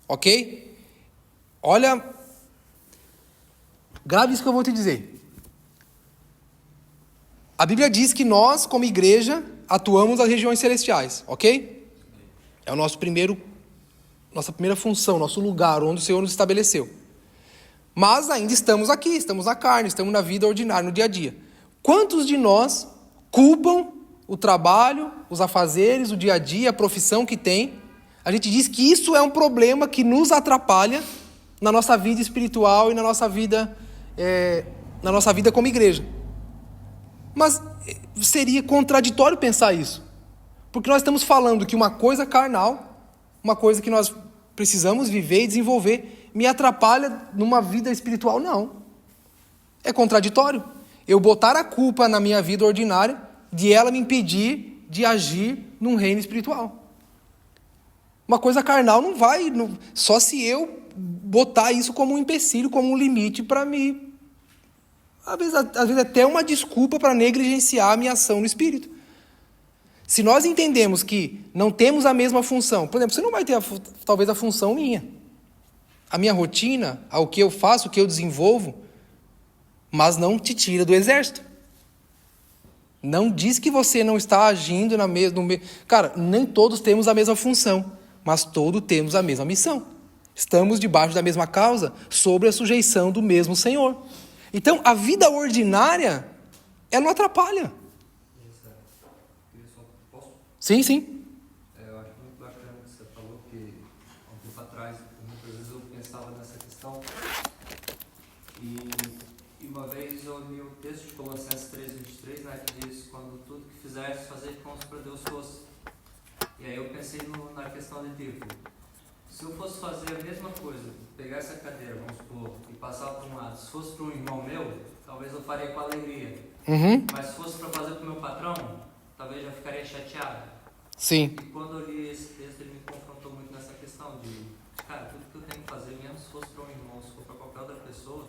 Ok? Olha, grave isso que eu vou te dizer. A Bíblia diz que nós, como igreja, atuamos nas regiões celestiais, ok? É nossa primeira função, nosso lugar, onde o Senhor nos estabeleceu. Mas ainda estamos aqui, estamos na carne, estamos na vida ordinária, no dia a dia. Quantos de nós culpam o trabalho, os afazeres, o dia a dia, a profissão que tem? A gente diz que isso é um problema que nos atrapalha na nossa vida espiritual e na nossa vida como igreja. Mas seria contraditório pensar isso. Porque nós estamos falando que uma coisa carnal, uma coisa que nós precisamos viver e desenvolver, me atrapalha numa vida espiritual? Não. É contraditório. Eu botar a culpa na minha vida ordinária de ela me impedir de agir num reino espiritual. Uma coisa carnal não vai... só se eu botar isso como um empecilho, como um limite para mim. Às vezes até uma desculpa para negligenciar a minha ação no Espírito. Se nós entendemos que não temos a mesma função, por exemplo, você não vai ter talvez a função minha. A minha rotina, o que eu faço, o que eu desenvolvo, mas não te tira do exército. Não diz que você não está agindo na mesma... Cara, nem todos temos a mesma função, mas todos temos a mesma missão. Estamos debaixo da mesma causa, sobre a sujeição do mesmo Senhor. Então, a vida ordinária, ela não atrapalha. Sim, sim. Eu acho muito bacana o que você falou, que há um tempo atrás, muitas vezes eu pensava nessa questão. E uma vez eu li o texto de Colossenses 3:23, né, que diz: quando tudo que fizeres, fazer como se para Deus fosse. E aí eu pensei na questão de tipo, se eu fosse fazer a mesma coisa, pegar essa cadeira, vamos supor, e passar para um lado, se fosse para um irmão meu, talvez eu faria com alegria. Uhum. Mas se fosse para fazer para o meu patrão, talvez já ficaria chateado. Sim. E quando eu li esse texto, ele me confrontou muito nessa questão de, cara, tudo que eu tenho que fazer, mesmo se fosse para um irmão, se for para qualquer outra pessoa,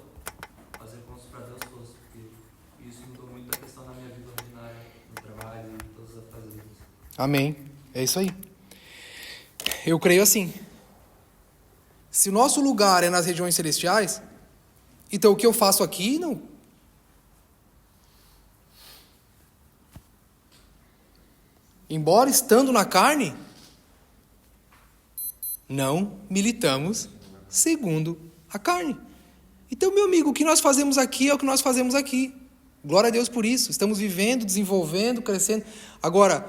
fazer como se para Deus fosse, porque isso mudou muito a questão da minha vida ordinária, no trabalho e todos os afazeres. Amém. É isso aí. Eu creio assim. Se o nosso lugar é nas regiões celestiais, então o que eu faço aqui, não. Embora estando na carne, não militamos segundo a carne. Então, meu amigo, o que nós fazemos aqui é o que nós fazemos aqui. Glória a Deus por isso. Estamos vivendo, desenvolvendo, crescendo. Agora,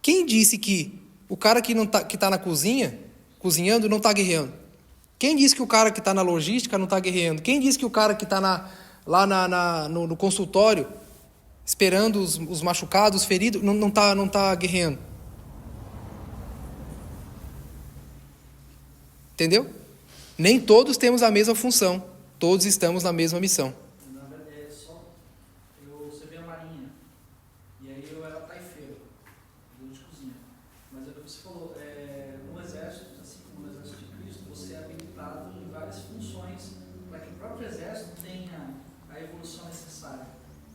quem disse que o cara que está na cozinha, cozinhando, não está guerreando? Quem disse que o cara que está na logística não está guerreando? Quem disse que o cara que está lá no consultório, esperando os machucados, os feridos, não tá guerreando? Entendeu? Nem todos temos a mesma função. Todos estamos na mesma missão. Na verdade, eu servi a marinha, e aí eu era taifeiro, de cozinha. Mas é o que você falou, no exército, assim como no exército de Cristo, você é habilitado em várias funções para que o próprio exército tenha a evolução necessária.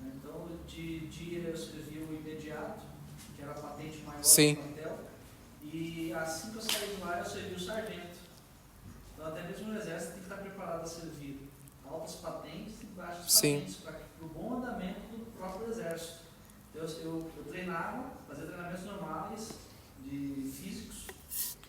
Então, de dia eu servi o imediato, que era a patente maior Sim. do quartel, e assim que eu saí de lá, eu servi o sargento. Então, até mesmo no exército tem que estar preparado a servir altas patentes e baixas Sim. patentes para o bom andamento do próprio exército. Eu treinava, fazia treinamentos normais de físicos,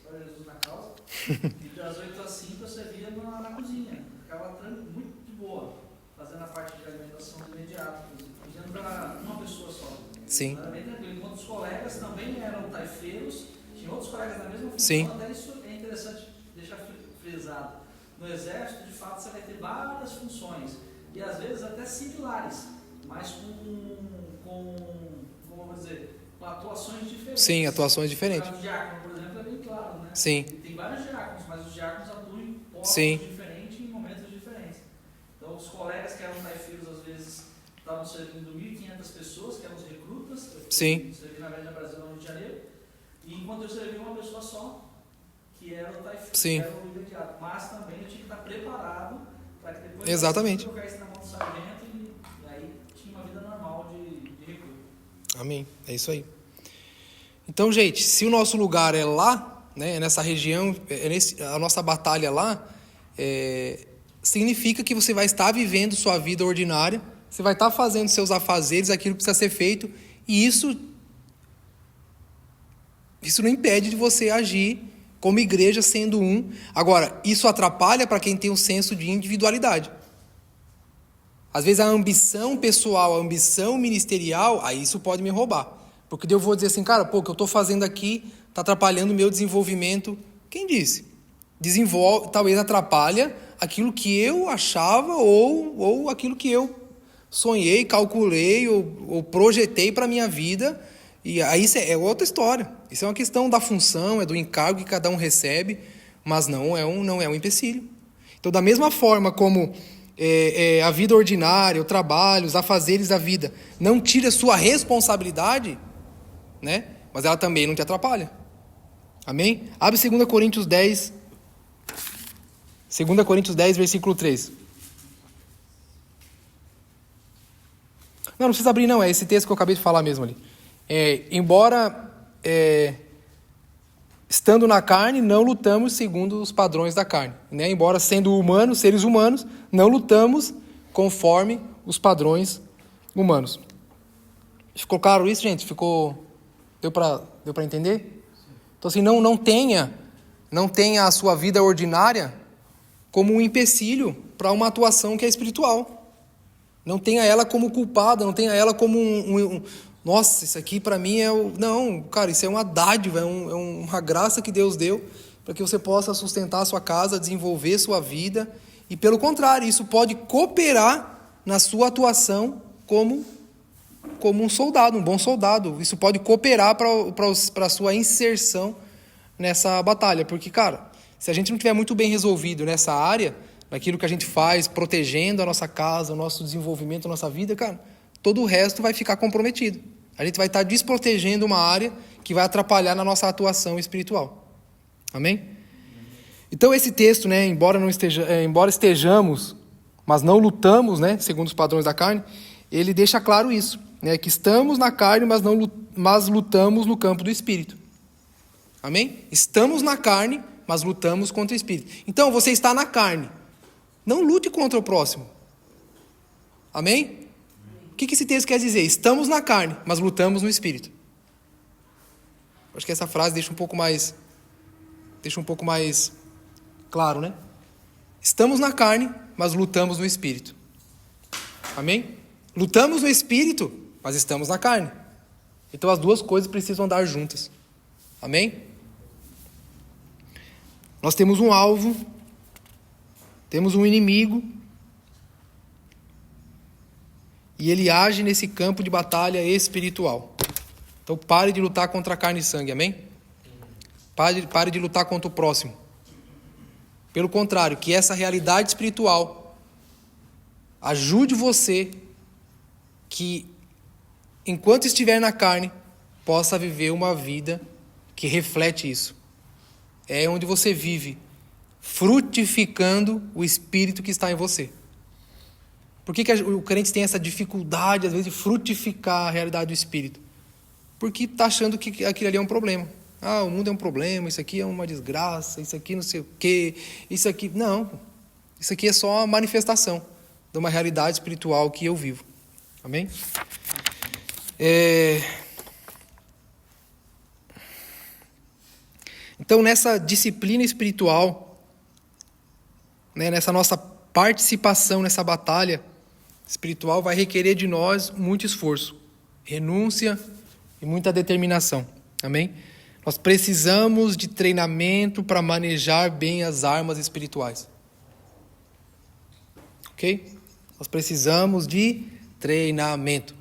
para Jesus na causa, e das 8 às 5 eu servia na cozinha. Eu ficava muito de boa, fazendo a parte de alimentação do imediato, cozinhando para uma pessoa só. Sim. Era bem tranquilo. Enquanto os colegas também eram taifeiros, tinha outros colegas da mesma função. Sim. Até isso é interessante deixar frisado. No exército, de fato, você vai ter várias funções, e às vezes até similares, mas como eu vou dizer, com atuações diferentes. Sim, atuações diferentes. O caso do diácono, por exemplo, é bem claro, né? Sim. E tem vários diáconos, mas os diáconos atuam em postos Sim. diferentes e em momentos diferentes. Então, os colegas que eram taifeiros, às vezes, estavam servindo 1.500 pessoas, que eram os recrutas. Sim. Eu servi na Avenida Brasil, no Rio de Janeiro, e enquanto eu servi uma pessoa só, que era o taifeiro, Sim. que era o imediato. Mas também eu tinha que estar preparado para que depois Exatamente. eu colocasse na mão do sargento e aí tinha uma vida normal de recruta. Amém. É isso aí. Então, gente, se o nosso lugar é lá, né, nessa região, a nossa batalha lá, significa que você vai estar vivendo sua vida ordinária, você vai estar fazendo seus afazeres, aquilo que precisa ser feito, e isso não impede de você agir como igreja sendo um. Agora, isso atrapalha para quem tem um senso de individualidade. Às vezes a ambição pessoal, a ambição ministerial, aí isso pode me roubar. Porque eu vou dizer assim, cara, o que eu estou fazendo aqui está atrapalhando o meu desenvolvimento. Quem disse? Talvez atrapalha aquilo que eu achava ou aquilo que eu sonhei, calculei ou projetei para a minha vida. E aí isso é outra história. Isso é uma questão da função, é do encargo que cada um recebe, mas não é um empecilho. Então, da mesma forma como a vida ordinária, o trabalho, os afazeres da vida não tira sua responsabilidade, né? Mas ela também não te atrapalha. Amém? Abre 2 Coríntios 10, versículo 3. Não precisa abrir não, é esse texto que eu acabei de falar mesmo ali. Embora estando na carne, não lutamos segundo os padrões da carne, né? Embora sendo humanos, seres humanos, não lutamos conforme os padrões humanos. Ficou claro isso, gente? Deu para entender? Então, assim, não tenha a sua vida ordinária como um empecilho para uma atuação que é espiritual. Não tenha ela como culpada, não tenha ela como nossa, isso aqui para mim Não, cara, isso é uma dádiva, é uma graça que Deus deu para que você possa sustentar a sua casa, desenvolver sua vida. E, pelo contrário, isso pode cooperar na sua atuação como um soldado, um bom soldado. Isso pode cooperar para a sua inserção nessa batalha. Porque, cara, se a gente não estiver muito bem resolvido nessa área, naquilo que a gente faz, protegendo a nossa casa, o nosso desenvolvimento, a nossa vida, cara, todo o resto vai ficar comprometido. A gente vai estar desprotegendo uma área que vai atrapalhar na nossa atuação espiritual. Amém? Então esse texto, né, embora estejamos, mas não lutamos, né, segundo os padrões da carne, ele deixa claro isso, né, que estamos na carne, mas lutamos no campo do Espírito. Amém? Estamos na carne, mas lutamos contra o espírito. Então, você está na carne. Não lute contra o próximo. Amém? O que esse texto quer dizer? Estamos na carne, mas lutamos no espírito. Acho que essa frase deixa um pouco mais claro, né? Estamos na carne, mas lutamos no espírito. Amém? Lutamos no espírito, mas estamos na carne. Então as duas coisas precisam andar juntas. Amém? Nós temos um alvo, temos um inimigo, e ele age nesse campo de batalha espiritual. Então pare de lutar contra a carne e sangue, amém? Pare de lutar contra o próximo. Pelo contrário, que essa realidade espiritual ajude você que, enquanto estiver na carne, possa viver uma vida que reflete isso. É onde você vive, frutificando o Espírito que está em você. Por que o crente tem essa dificuldade, às vezes, de frutificar a realidade do Espírito? Porque está achando que aquilo ali é um problema. Ah, o mundo é um problema, isso aqui é uma desgraça, isso aqui não sei o quê, isso aqui... Não, isso aqui é só a manifestação de uma realidade espiritual que eu vivo. Amém? Então, nessa disciplina espiritual, né, nessa nossa participação nessa batalha espiritual, vai requerer de nós muito esforço, renúncia e muita determinação. Amém? Nós precisamos de treinamento para manejar bem as armas espirituais. Ok? Nós precisamos de treinamento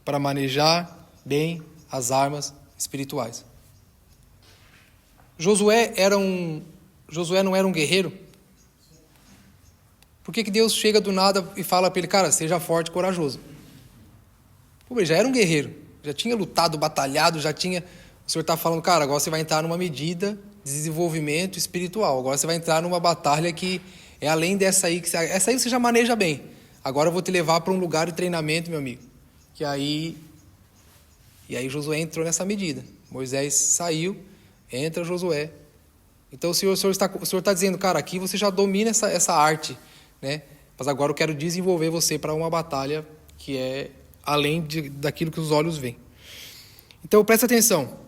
para manejar bem as armas espirituais. Josué não era um guerreiro? Por que Deus chega do nada e fala para ele, cara, seja forte e corajoso? Pô, ele já era um guerreiro, já tinha lutado, batalhado, já tinha... O Senhor está falando, cara, agora você vai entrar numa medida de desenvolvimento espiritual. Agora você vai entrar numa batalha que é além dessa aí. Essa aí você já maneja bem. Agora eu vou te levar para um lugar de treinamento, meu amigo. E aí Josué entrou nessa medida. Moisés saiu, entra Josué. Então o Senhor está dizendo, cara, aqui você já domina essa arte, né? Mas agora eu quero desenvolver você para uma batalha que é além daquilo que os olhos veem. Então presta atenção.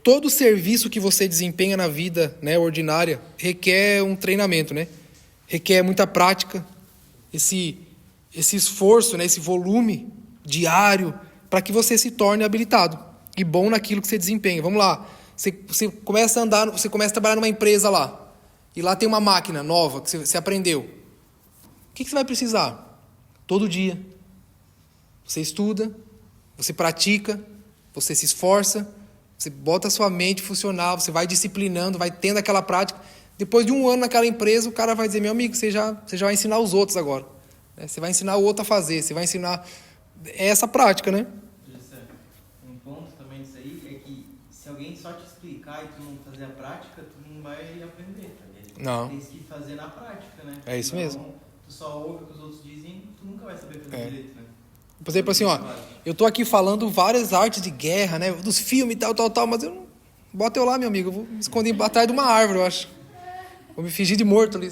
Todo serviço que você desempenha na vida, né, ordinária requer um treinamento, né? Requer muita prática, esse esforço, né, esse volume diário para que você se torne habilitado e bom naquilo que você desempenha. Vamos lá, você começa a trabalhar numa empresa lá e lá tem uma máquina nova que você aprendeu. O que você vai precisar? Todo dia. Você estuda, você pratica, você se esforça, você bota a sua mente funcionar, você vai disciplinando, vai tendo aquela prática. Depois de um ano naquela empresa, o cara vai dizer, meu amigo, você já vai ensinar os outros agora. Você vai ensinar o outro a fazer, você vai ensinar... É essa prática, né? Um ponto também disso aí é que se alguém só te explicar e tu não fazer a prática, tu não vai aprender. Não. Tem que fazer na prática, né? É isso mesmo. Tu só ouve o que os outros dizem, tu nunca vai saber fazer direito, né? Por exemplo, assim, ó, eu tô aqui falando várias artes de guerra, né? Dos filmes e tal, mas eu não... Bota eu lá, meu amigo, eu vou me esconder atrás de uma árvore, eu acho. Vou me fingir de morto ali.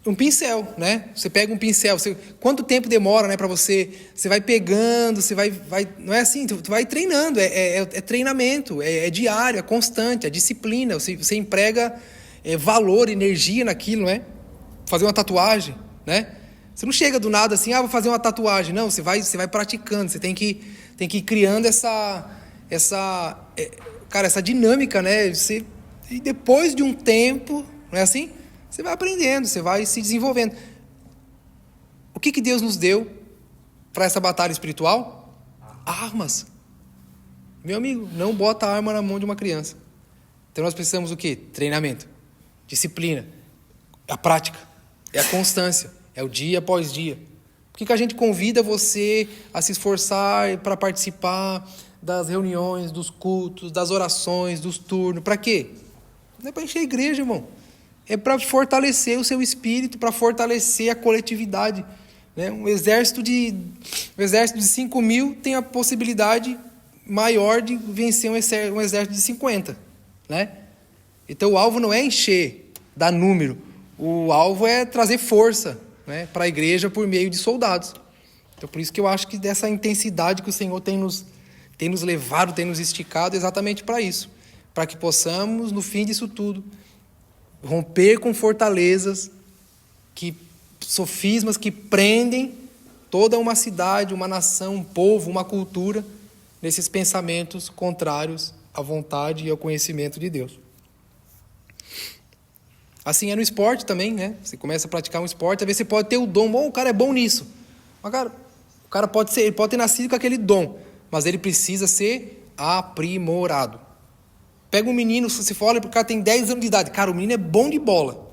Um pincel, né? Você pega um pincel, quanto tempo demora, né, para você vai pegando, você vai não é assim, tu vai treinando, é treinamento, é diário, é constante, é disciplina, você emprega valor, energia naquilo, né? Fazer uma tatuagem, né? Você não chega do nada assim, vou fazer uma tatuagem. Não, você vai praticando, você tem que ir criando essa dinâmica, né? E depois de um tempo, não é assim? Você vai aprendendo, você vai se desenvolvendo. O que Deus nos deu para essa batalha espiritual? Armas. Meu amigo, não bota a arma na mão de uma criança. Então nós precisamos do quê? Treinamento, disciplina, a prática, é a constância. É o dia após dia. Por que a gente convida você a se esforçar para participar das reuniões, dos cultos, das orações, dos turnos? Para quê? Não é para encher a igreja, irmão. É para fortalecer o seu espírito, para fortalecer a coletividade. Né? Um exército de 5 mil tem a possibilidade maior de vencer um exército de 50, né? Então o alvo não é encher, dar número. O alvo é trazer força, né, para a igreja por meio de soldados. Então por isso que eu acho que dessa intensidade que o Senhor tem nos levado, tem nos esticado exatamente para isso. Para que possamos, no fim disso tudo, romper com fortalezas, sofismas que prendem toda uma cidade, uma nação, um povo, uma cultura, nesses pensamentos contrários à vontade e ao conhecimento de Deus. Assim é no esporte também, né? Você começa a praticar um esporte, às vezes você pode ter o dom, o cara é bom nisso. Mas, cara, o cara ele pode ter nascido com aquele dom, mas ele precisa ser aprimorado. Pega um menino, se for, olha, o cara tem 10 anos de idade, cara, o menino é bom de bola.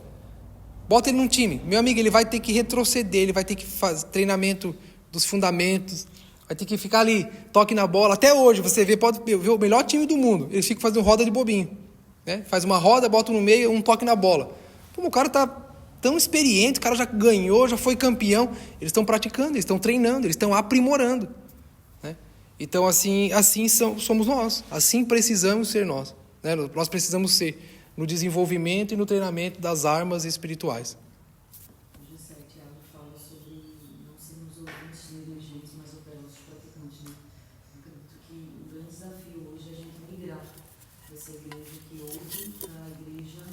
Bota ele num time. Meu amigo, ele vai ter que retroceder, ele vai ter que fazer treinamento dos fundamentos, vai ter que ficar ali, toque na bola. Até hoje, você pode ver o melhor time do mundo, eles ficam fazendo roda de bobinho. Né? Faz uma roda, bota no meio, um toque na bola. Pô, o cara está tão experiente, o cara já ganhou, já foi campeão. Eles estão praticando, eles estão treinando, eles estão aprimorando. Né? Então, assim somos nós. Assim precisamos ser nós. Né? Nós precisamos ser no desenvolvimento e no treinamento das armas espirituais. José Tiago fala sobre não sermos ouvintes negligentes, mas operosos praticantes. Né? Eu acredito que o grande desafio hoje é a gente migrar dessa igreja que ouve para a igreja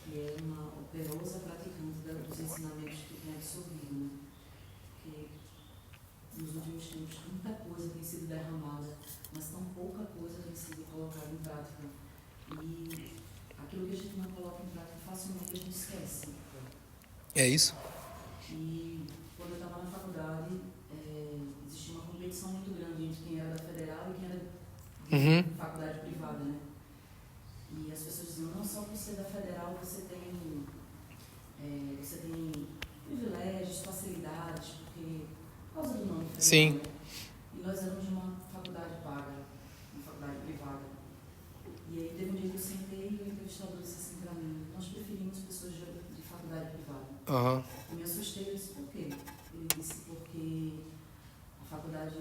que é uma operosa praticante dos ensinamentos que tem absorvido. Né? Porque nos últimos tempos muita coisa tem sido derramada, mas tão pouca coisa tem sido colocada em prática. E aquilo que a gente não coloca em prática facilmente a gente esquece. É isso? E quando eu estava na faculdade, existia uma competição muito grande entre quem era da federal e quem era de faculdade privada, né? E as pessoas diziam, não só por ser da federal você tem privilégios, facilidades, porque por causa do nome federal. Sim. Né? E nós éramos de uma faculdade paga, uma faculdade privada. E aí teve um dia que eu sentei e o entrevistador disse assim para mim, nós preferimos pessoas de faculdade privada. Uhum. Eu me assustei, eu disse, por quê? Ele disse, porque a faculdade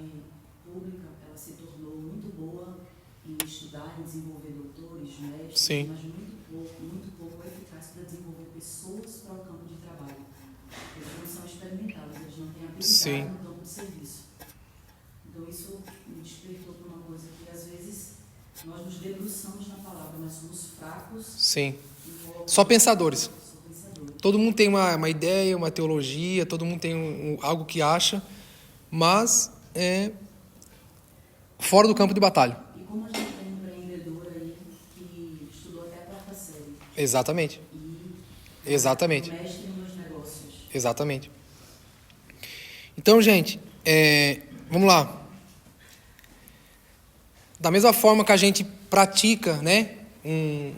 pública, ela se tornou muito boa em estudar, em desenvolver doutores, mestres, Sim. mas muito pouco eficaz para desenvolver pessoas para o campo de trabalho. Eles não são experimentados, eles não têm habilidade Sim. no campo de serviço. Então isso me despertou para uma coisa que às vezes nós nos debruçamos na palavra, mas somos fracos. Sim. Só pensadores. Todo mundo tem uma ideia, uma teologia, todo mundo tem algo que acha, mas é fora do campo de batalha. E como a gente tem um empreendedor aí que estudou até a quarta série. Exatamente. E Exatamente. mestre nos negócios. Exatamente. Então, gente, vamos lá. Da mesma forma que a gente pratica, né?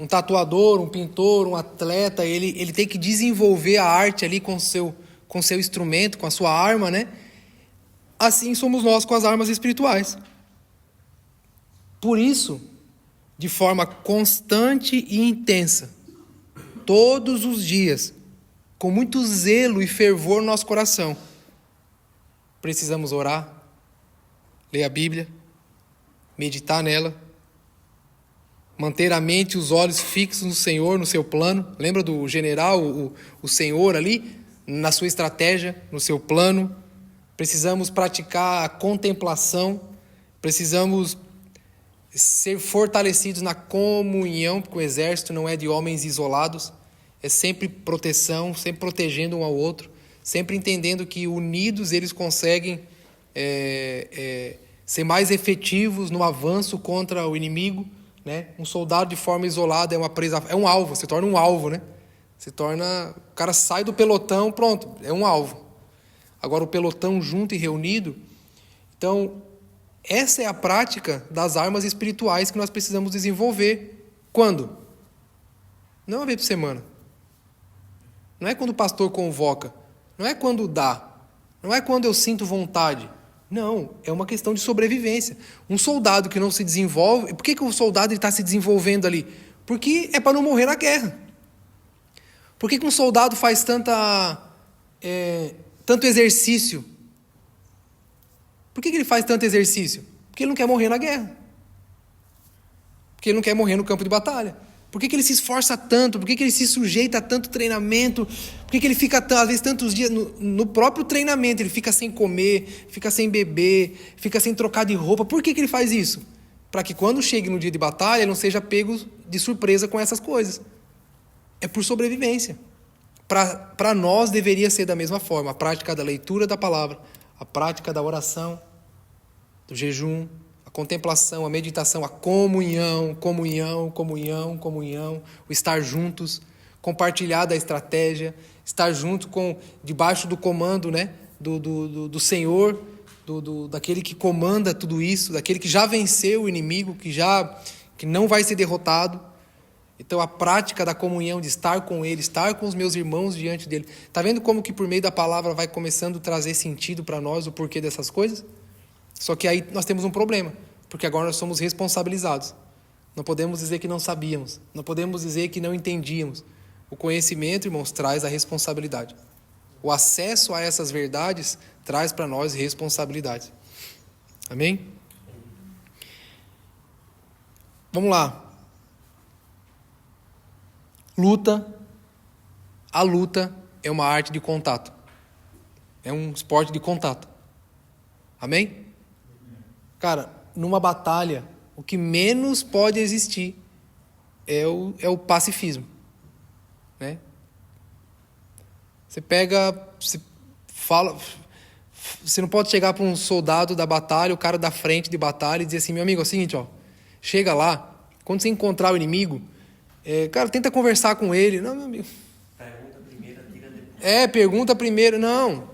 Um tatuador, um pintor, um atleta, ele tem que desenvolver a arte ali com seu instrumento, com a sua arma, né? Assim somos nós com as armas espirituais. Por isso, de forma constante e intensa, todos os dias, com muito zelo e fervor no nosso coração, precisamos orar, ler a Bíblia, meditar nela, manter a mente e os olhos fixos no Senhor, no seu plano. Lembra do general, o Senhor ali, na sua estratégia, no seu plano. Precisamos praticar a contemplação, precisamos ser fortalecidos na comunhão, porque o exército não é de homens isolados, é sempre proteção, sempre protegendo um ao outro, sempre entendendo que unidos eles conseguem ser mais efetivos no avanço contra o inimigo. Né? Um soldado de forma isolada é uma presa, é um alvo, se torna um alvo, né? O cara sai do pelotão, pronto, é um alvo. Agora o pelotão junto e reunido, então essa é a prática das armas espirituais que nós precisamos desenvolver. Quando? Não uma vez por semana. Não é quando o pastor convoca, não é quando dá, não é quando eu sinto vontade. Não, é uma questão de sobrevivência. Um soldado que não se desenvolve... Por que o soldado está se desenvolvendo ali? Porque é para não morrer na guerra. Por que um soldado faz tanto exercício? Por que ele faz tanto exercício? Porque ele não quer morrer na guerra. Porque ele não quer morrer no campo de batalha. Por que ele se esforça tanto? Por que ele se sujeita a tanto treinamento? Por que ele fica, às vezes, tantos dias no próprio treinamento? Ele fica sem comer, fica sem beber, fica sem trocar de roupa. Por que ele faz isso? Para que quando chegue no dia de batalha, ele não seja pego de surpresa com essas coisas. É por sobrevivência. Para nós deveria ser da mesma forma. A prática da leitura da palavra, a prática da oração, do jejum, a contemplação, a meditação, a comunhão, o estar juntos, compartilhar da estratégia, estar junto debaixo do comando, né, do Senhor, daquele que comanda tudo isso, daquele que já venceu o inimigo, que não vai ser derrotado. Então, a prática da comunhão, de estar com Ele, estar com os meus irmãos diante dEle. Está vendo como que por meio da palavra vai começando a trazer sentido para nós o porquê dessas coisas? Só que aí nós temos um problema, porque agora nós somos responsabilizados. Não podemos dizer que não sabíamos, não podemos dizer que não entendíamos. O conhecimento, irmãos, traz a responsabilidade. O acesso a essas verdades traz para nós responsabilidade. Amém? Vamos lá. A luta é uma arte de contato. É um esporte de contato. Amém? Cara, numa batalha, o que menos pode existir é o pacifismo. Né? Você você não pode chegar para um soldado da batalha, o cara da frente de batalha, e dizer assim, meu amigo, é o seguinte, chega lá, quando você encontrar o inimigo, cara, tenta conversar com ele. Não, meu amigo. Pergunta primeiro, tira depois. Pergunta primeiro. Não.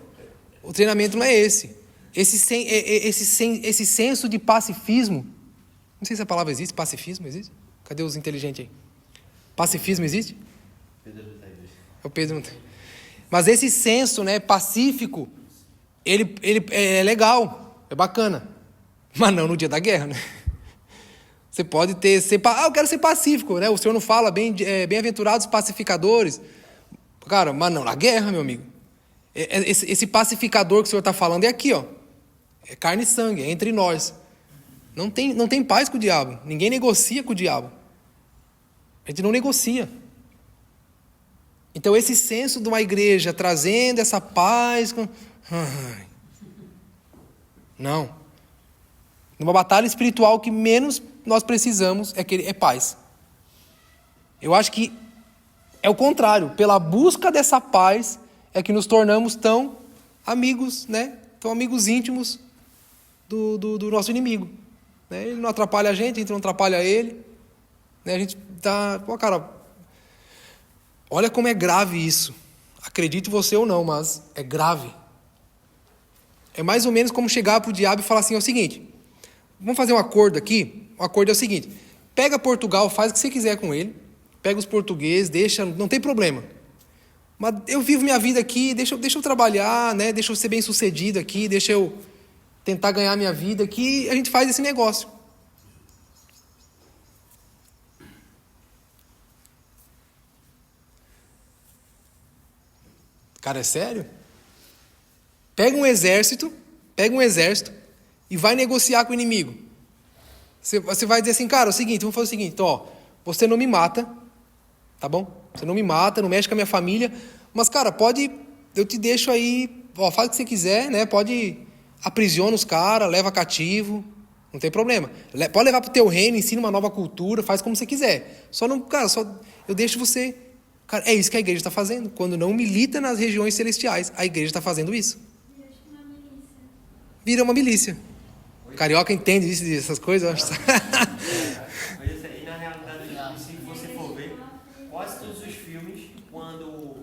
O treinamento não é esse. Esse senso de pacifismo. Não sei se a palavra existe. Pacifismo existe? Cadê os inteligentes aí? Pacifismo existe? Pedro não tá aí. O Pedro não tem. Mas esse senso, né, pacífico, ele é legal, é bacana. Mas não no dia da guerra, né? Você pode eu quero ser pacífico, né? O Senhor não fala bem-aventurados pacificadores. Cara, mas não na guerra, meu amigo. Esse pacificador que o Senhor está falando é aqui, ó. É carne e sangue, é entre nós. Não tem paz com o diabo. Ninguém negocia com o diabo. A gente não negocia. Então, esse senso de uma igreja trazendo essa paz... Não. Numa batalha espiritual, o que menos nós precisamos é paz. Eu acho que é o contrário. Pela busca dessa paz é que nos tornamos tão amigos, né? Tão amigos íntimos do nosso inimigo. Né? Ele não atrapalha a gente não atrapalha ele. Né? A gente tá... cara, olha como é grave isso. Acredite você ou não, mas é grave. É mais ou menos como chegar para o diabo e falar assim, é o seguinte... Vamos fazer um acordo aqui? O acordo é o seguinte. Pega Portugal, faz o que você quiser com ele. Pega os portugueses, deixa... Não tem problema. Mas eu vivo minha vida aqui, deixa eu trabalhar, né? Deixa eu ser bem sucedido aqui, deixa eu tentar ganhar minha vida aqui. A gente faz esse negócio. Cara, é sério? Pega um exército e vai negociar com o inimigo. Você vai dizer assim, cara, é o seguinte, vamos fazer o seguinte, você não me mata, tá bom? Você não me mata, não mexe com a minha família, mas, cara, eu te deixo aí, faz o que você quiser, né? Aprisiona os caras, leva cativo, não tem problema. Pode levar pro teu reino, ensina uma nova cultura, faz como você quiser. Eu deixo você... Cara, é isso que a igreja está fazendo. Quando não milita nas regiões celestiais, a igreja está fazendo isso. Vira uma milícia. Carioca entende isso, essas coisas, eu acho. E na realidade, se você for ver, quase todos os filmes, quando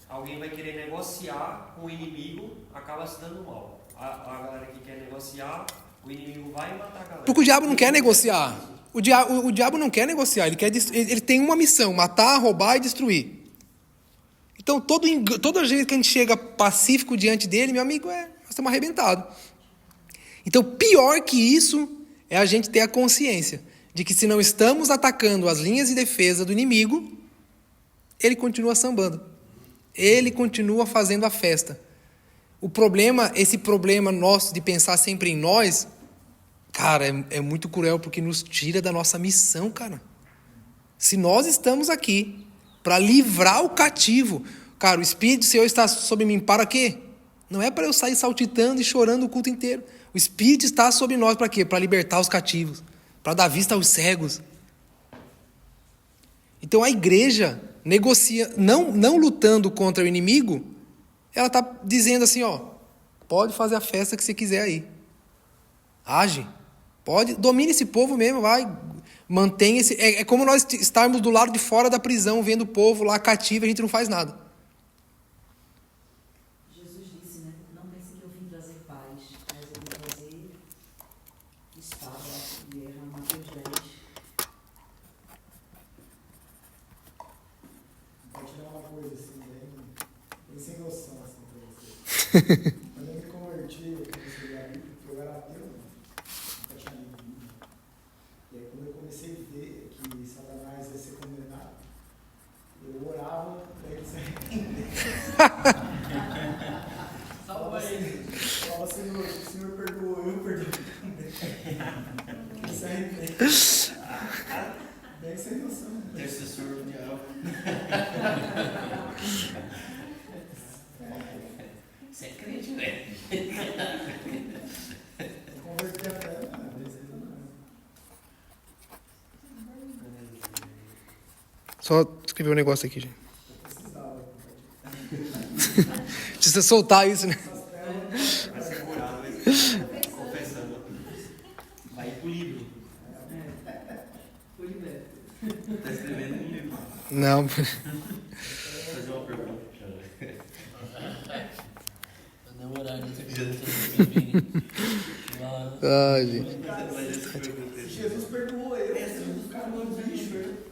alguém vai querer negociar com o inimigo, acaba se dando mal. A galera que quer negociar, o inimigo vai matar a galera. Porque o diabo não quer negociar. O diabo não quer negociar. Ele tem uma missão: matar, roubar e destruir. Então, toda vez que a gente chega pacífico diante dele, meu amigo, nós estamos arrebentados. Então, pior que isso é a gente ter a consciência de que se não estamos atacando as linhas de defesa do inimigo, ele continua sambando. Ele continua fazendo a festa. Esse problema nosso de pensar sempre em nós, Cara, é muito cruel porque nos tira da nossa missão, cara. Se nós estamos aqui para livrar o cativo, cara, o Espírito do Senhor está sobre mim para quê? Não é para eu sair saltitando e chorando o culto inteiro. O Espírito está sobre nós para quê? Para libertar os cativos, para dar vista aos cegos. Então a igreja negocia, não lutando contra o inimigo, ela está dizendo assim, ó, pode fazer a festa que você quiser aí. Age. Pode, domine esse povo mesmo, vai. Mantenha esse... É como nós estarmos do lado de fora da prisão, vendo o povo lá cativo, a gente não faz nada. Jesus disse, né? Não pense que eu vim trazer paz, mas eu vim trazer espada e guerra. Mateus 10. Vou te dar uma coisa assim, bem sem noção assim pra você. Quando eu me converti, eu comecei a ler a Bíblia, porque eu era ateu, né? Nunca tinha lido a Bíblia. E aí quando eu comecei a ver que Satanás ia ser condenado, eu orava para ele se arrepender. Falava assim, o Senhor perdoou, eu perdoo também. Ele se arrepende. Bem sem noção. Intercessor do diabo. Você é crente, velho. Converter a fé, não. Só escrever um negócio aqui, gente. Eu precisava. Precisa soltar isso, né? Vai ser curado, vai confessando. Vai ir pro livro. Foi liberto. Tá escrevendo um livro. Não. Vou fazer uma pergunta. Tá demorando esse vídeo. Ai, gente. Se Jesus perdoou ele, Jesus ficar no bicho.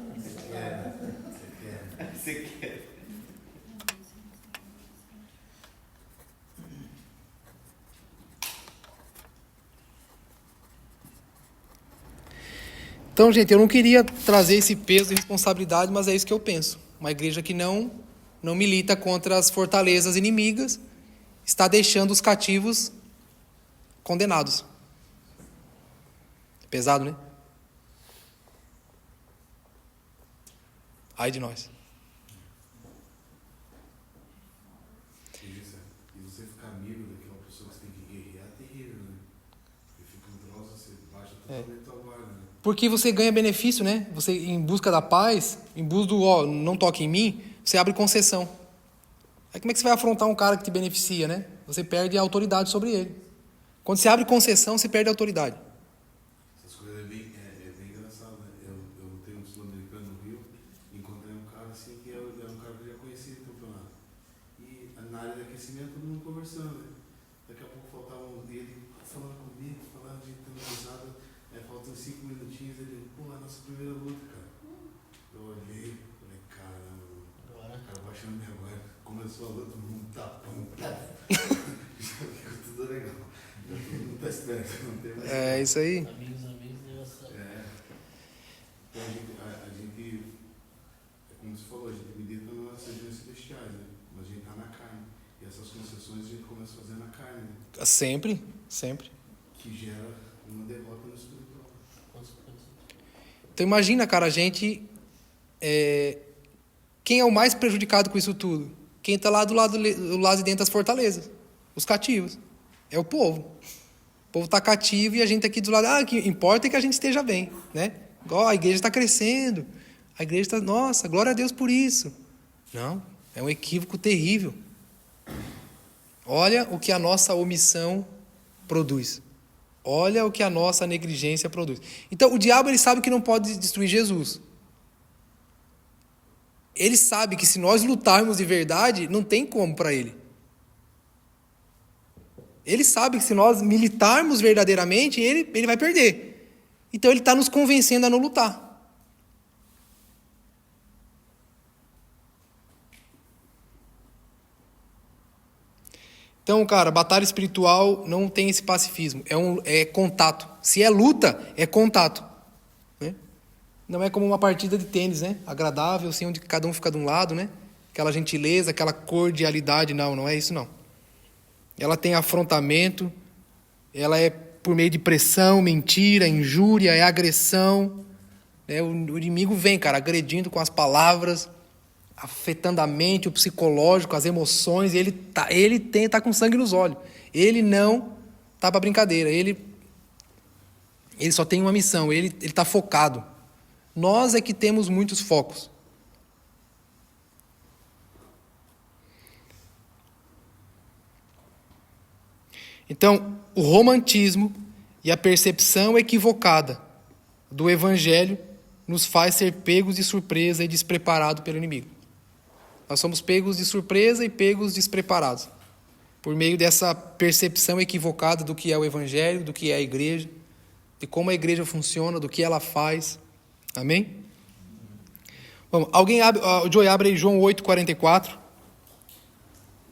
Você quer? Então, gente, eu não queria trazer esse peso de responsabilidade, mas é isso que eu penso. Uma igreja que não milita contra as fortalezas inimigas, está deixando os cativos condenados. Pesado, né? Ai de nós. E você ficar amigo daquela pessoa que você tem que guerrear é terrível, né? Porque fica um troço, você baixa totalmente tua guarda, né? Porque você ganha benefício, né? Você, em busca da paz, em busca do, não toque em mim, você abre concessão. Aí como é que você vai afrontar um cara que te beneficia, né? Você perde a autoridade sobre ele. Quando você abre concessão, você perde a autoridade. Essas coisas é bem engraçado, né? Eu tenho um sul-americano no Rio, encontrei um cara assim que era um cara que eu já conhecia do campeonato. E na área de aquecimento, todo mundo conversando, né? Daqui a pouco faltava um dele falando comigo, falando de dando risada. Faltam 5 minutinhos, ele, pô, é a nossa primeira luta, cara. Eu olhei, falei, caramba, o cara baixando minha guarda, começou a luta, todo mundo tapando, já ficou tudo legal. Todo mundo tá esperto, não tem mais. É isso aí. Amigos, Deus. Então a gente, é como você falou, a gente milita nas regiões celestiais, né? Mas a gente tá na carne. E essas concessões a gente começa a fazer na carne, né? Sempre, sempre. Que gera uma derrota no espiritual. Então imagina, cara, a gente... quem é o mais prejudicado com isso tudo? Quem está lá do lado de dentro das fortalezas. Os cativos. É o povo. O povo está cativo e a gente aqui do lado... o que importa é que a gente esteja bem, né? Igual a igreja está crescendo. A igreja está... Nossa, glória a Deus por isso. Não, é um equívoco terrível. Olha o que a nossa omissão produz. Olha o que a nossa negligência produz. Então, o diabo ele sabe que não pode destruir Jesus. Ele sabe que se nós lutarmos de verdade, não tem como para ele. Ele sabe que se nós militarmos verdadeiramente, ele vai perder. Então, ele está nos convencendo a não lutar. Então, cara, batalha espiritual não tem esse pacifismo. É contato. Se é luta, é contato. Né? Não é como uma partida de tênis, né? Agradável, assim, onde cada um fica de um lado, né? Aquela gentileza, aquela cordialidade. Não é isso, não. Ela tem afrontamento, ela é por meio de pressão, mentira, injúria, é agressão. O inimigo vem, cara, agredindo com as palavras, afetando a mente, o psicológico, as emoções. E ele tá com sangue nos olhos. Ele não tá para brincadeira. Ele só tem uma missão, ele tá focado. Nós é que temos muitos focos. Então, o romantismo e a percepção equivocada do evangelho nos faz ser pegos de surpresa e despreparados pelo inimigo. Nós somos pegos de surpresa e pegos despreparados por meio dessa percepção equivocada do que é o evangelho, do que é a igreja, de como a igreja funciona, do que ela faz. Amém? Vamos, o Joey abre aí João 8:44.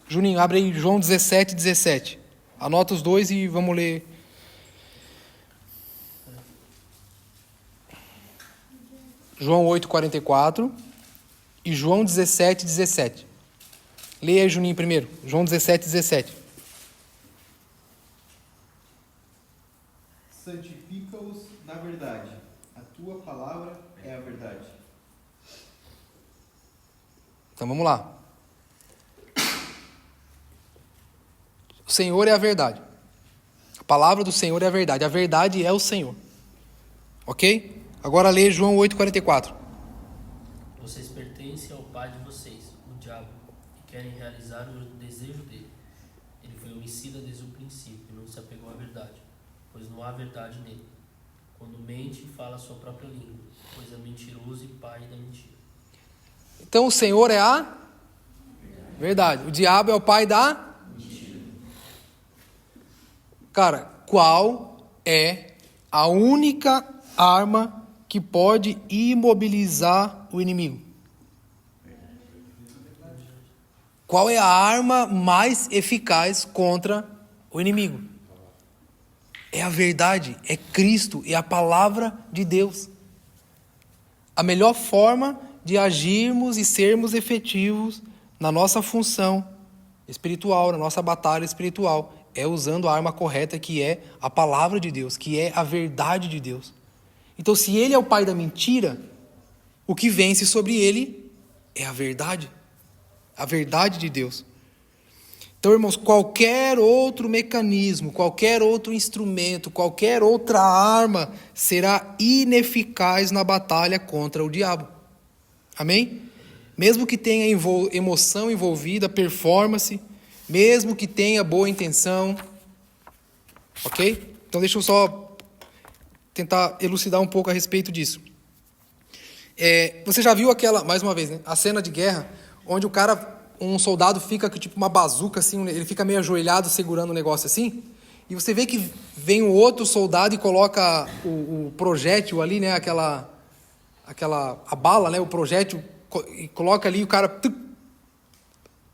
Juninho, abre aí João 17:17. Anota os dois e vamos ler. João 8:44 e João 17:17. Leia aí, Juninho, primeiro. João 17:17. Santifica-os na verdade. A tua palavra é a verdade. Então vamos lá. O Senhor é a verdade. A palavra do Senhor é a verdade. A verdade é o Senhor. Ok? Agora lê João 8:44. Vocês pertencem ao pai de vocês, o diabo, e querem realizar o desejo dele. Ele foi homicida desde o princípio e não se apegou à verdade, pois não há verdade nele. Quando mente, fala a sua própria língua, pois é mentiroso e pai da mentira. Então o Senhor é a verdade. O diabo é o pai da mentira. Cara, qual é a única arma que pode imobilizar o inimigo? Qual é a arma mais eficaz contra o inimigo? É a verdade, é Cristo, é a palavra de Deus. A melhor forma de agirmos e sermos efetivos na nossa função espiritual, na nossa batalha espiritual, é usando a arma correta, que é a palavra de Deus, que é a verdade de Deus. Então, se ele é o pai da mentira, o que vence sobre ele é a verdade de Deus. Então, irmãos, qualquer outro mecanismo, qualquer outro instrumento, qualquer outra arma será ineficaz na batalha contra o diabo. Amém? Mesmo que tenha emoção envolvida, performance, mesmo que tenha boa intenção. Ok? Então, deixa eu só tentar elucidar um pouco a respeito disso. Você já viu mais uma vez, né, a cena de guerra, onde um soldado fica com tipo uma bazuca, assim, ele fica meio ajoelhado segurando um negócio assim, e você vê que vem um outro soldado e coloca o projétil ali, né, a bala, né, o projétil, e coloca ali, o cara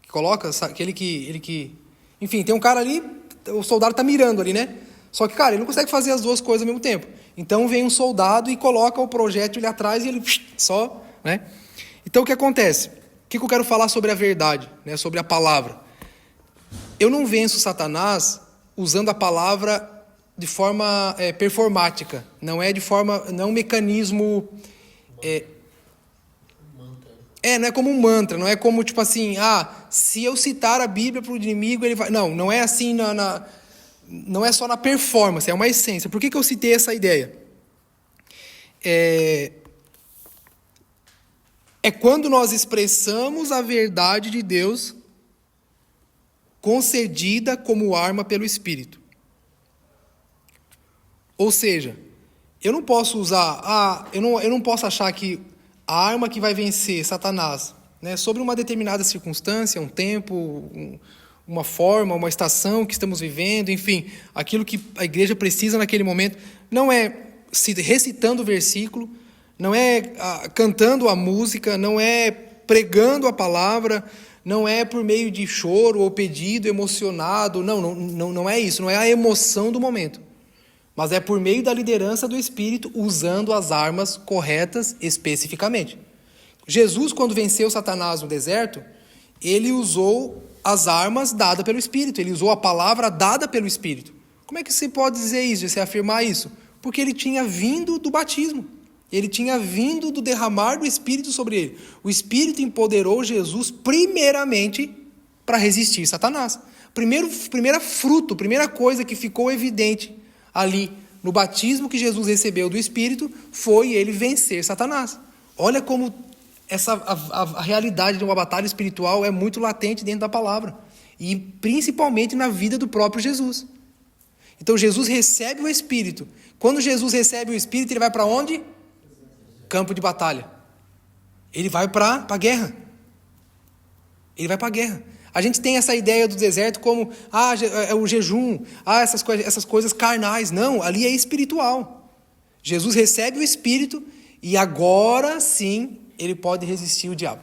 coloca aquele que... Enfim, tem um cara ali, o soldado tá mirando ali, né? Só que, cara, ele não consegue fazer as duas coisas ao mesmo tempo. Então vem um soldado e coloca o projétil ali atrás e ele só, né? Então o que acontece? O que eu quero falar sobre a verdade, né? Sobre a palavra? Eu não venço Satanás usando a palavra de forma performática. Não é um mecanismo... não é como um mantra, não é como tipo assim, se eu citar a Bíblia para o inimigo, ele vai... Não é assim, não é só na performance, é uma essência. Por que eu citei essa ideia? É quando nós expressamos a verdade de Deus concedida como arma pelo Espírito. Ou seja, eu não posso usar, eu não posso achar que a arma que vai vencer Satanás, né, sobre uma determinada circunstância, um tempo, uma forma, uma estação que estamos vivendo, enfim, aquilo que a igreja precisa naquele momento, não é recitando o versículo, não é cantando a música, não é pregando a palavra, não é por meio de choro ou pedido emocionado, não é isso, não é a emoção do momento, mas é por meio da liderança do Espírito, usando as armas corretas especificamente. Jesus, quando venceu Satanás no deserto, ele usou as armas dadas pelo Espírito, ele usou a palavra dada pelo Espírito. Como é que você pode dizer isso, você afirmar isso? Porque ele tinha vindo do batismo. Ele tinha vindo do derramar do Espírito sobre ele. O Espírito empoderou Jesus primeiramente para resistir Satanás. Primeira coisa que ficou evidente ali no batismo que Jesus recebeu do Espírito foi ele vencer Satanás. Olha como a realidade de uma batalha espiritual é muito latente dentro da palavra. E principalmente na vida do próprio Jesus. Então Jesus recebe o Espírito. Quando Jesus recebe o Espírito, ele vai para onde? Campo de batalha. Ele vai para a guerra. Ele vai para a guerra. A gente tem essa ideia do deserto como é o jejum, essas coisas carnais. Não, ali é espiritual. Jesus recebe o Espírito e agora sim ele pode resistir o diabo.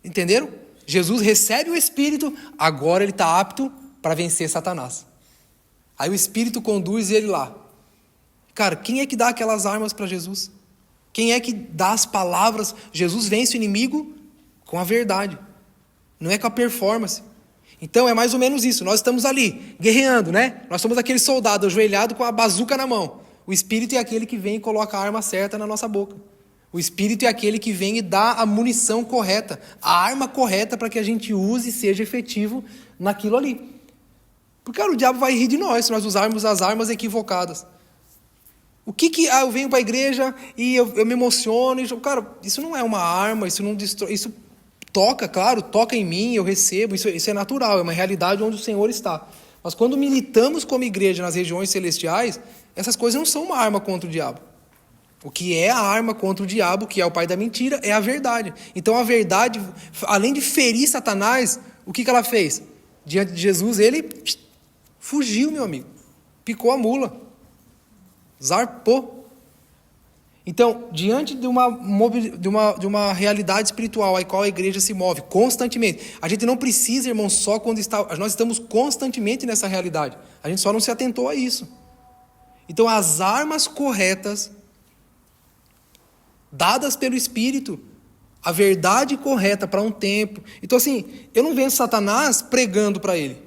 Entenderam? Jesus recebe o Espírito, agora ele está apto para vencer Satanás. Aí o Espírito conduz ele lá. Cara, quem é que dá aquelas armas para Jesus? Quem é que dá as palavras? Jesus vence o inimigo com a verdade, não é com a performance. Então é mais ou menos isso, nós estamos ali, guerreando, né? Nós somos aquele soldado ajoelhado com a bazuca na mão. O Espírito é aquele que vem e coloca a arma certa na nossa boca. O Espírito é aquele que vem e dá a munição correta, a arma correta para que a gente use e seja efetivo naquilo ali. Porque, cara, o diabo vai rir de nós se nós usarmos as armas equivocadas. O que eu venho para a igreja e eu me emociono. Cara, isso não é uma arma, isso não destrói. Isso toca em mim, eu recebo. Isso é natural, é uma realidade onde o Senhor está. Mas quando militamos como igreja nas regiões celestiais, essas coisas não são uma arma contra o diabo. O que é a arma contra o diabo, que é o pai da mentira, é a verdade. Então a verdade, além de ferir Satanás, o que ela fez? Diante de Jesus, ele fugiu, meu amigo. Picou a mula. Zarpou. Então, diante de uma realidade espiritual a qual a igreja se move constantemente, a gente não precisa, irmão, só quando nós estamos constantemente nessa realidade. A gente só não se atentou a isso. Então, as armas corretas dadas pelo Espírito, a verdade correta para um tempo. Então, assim, eu não venço Satanás pregando para ele.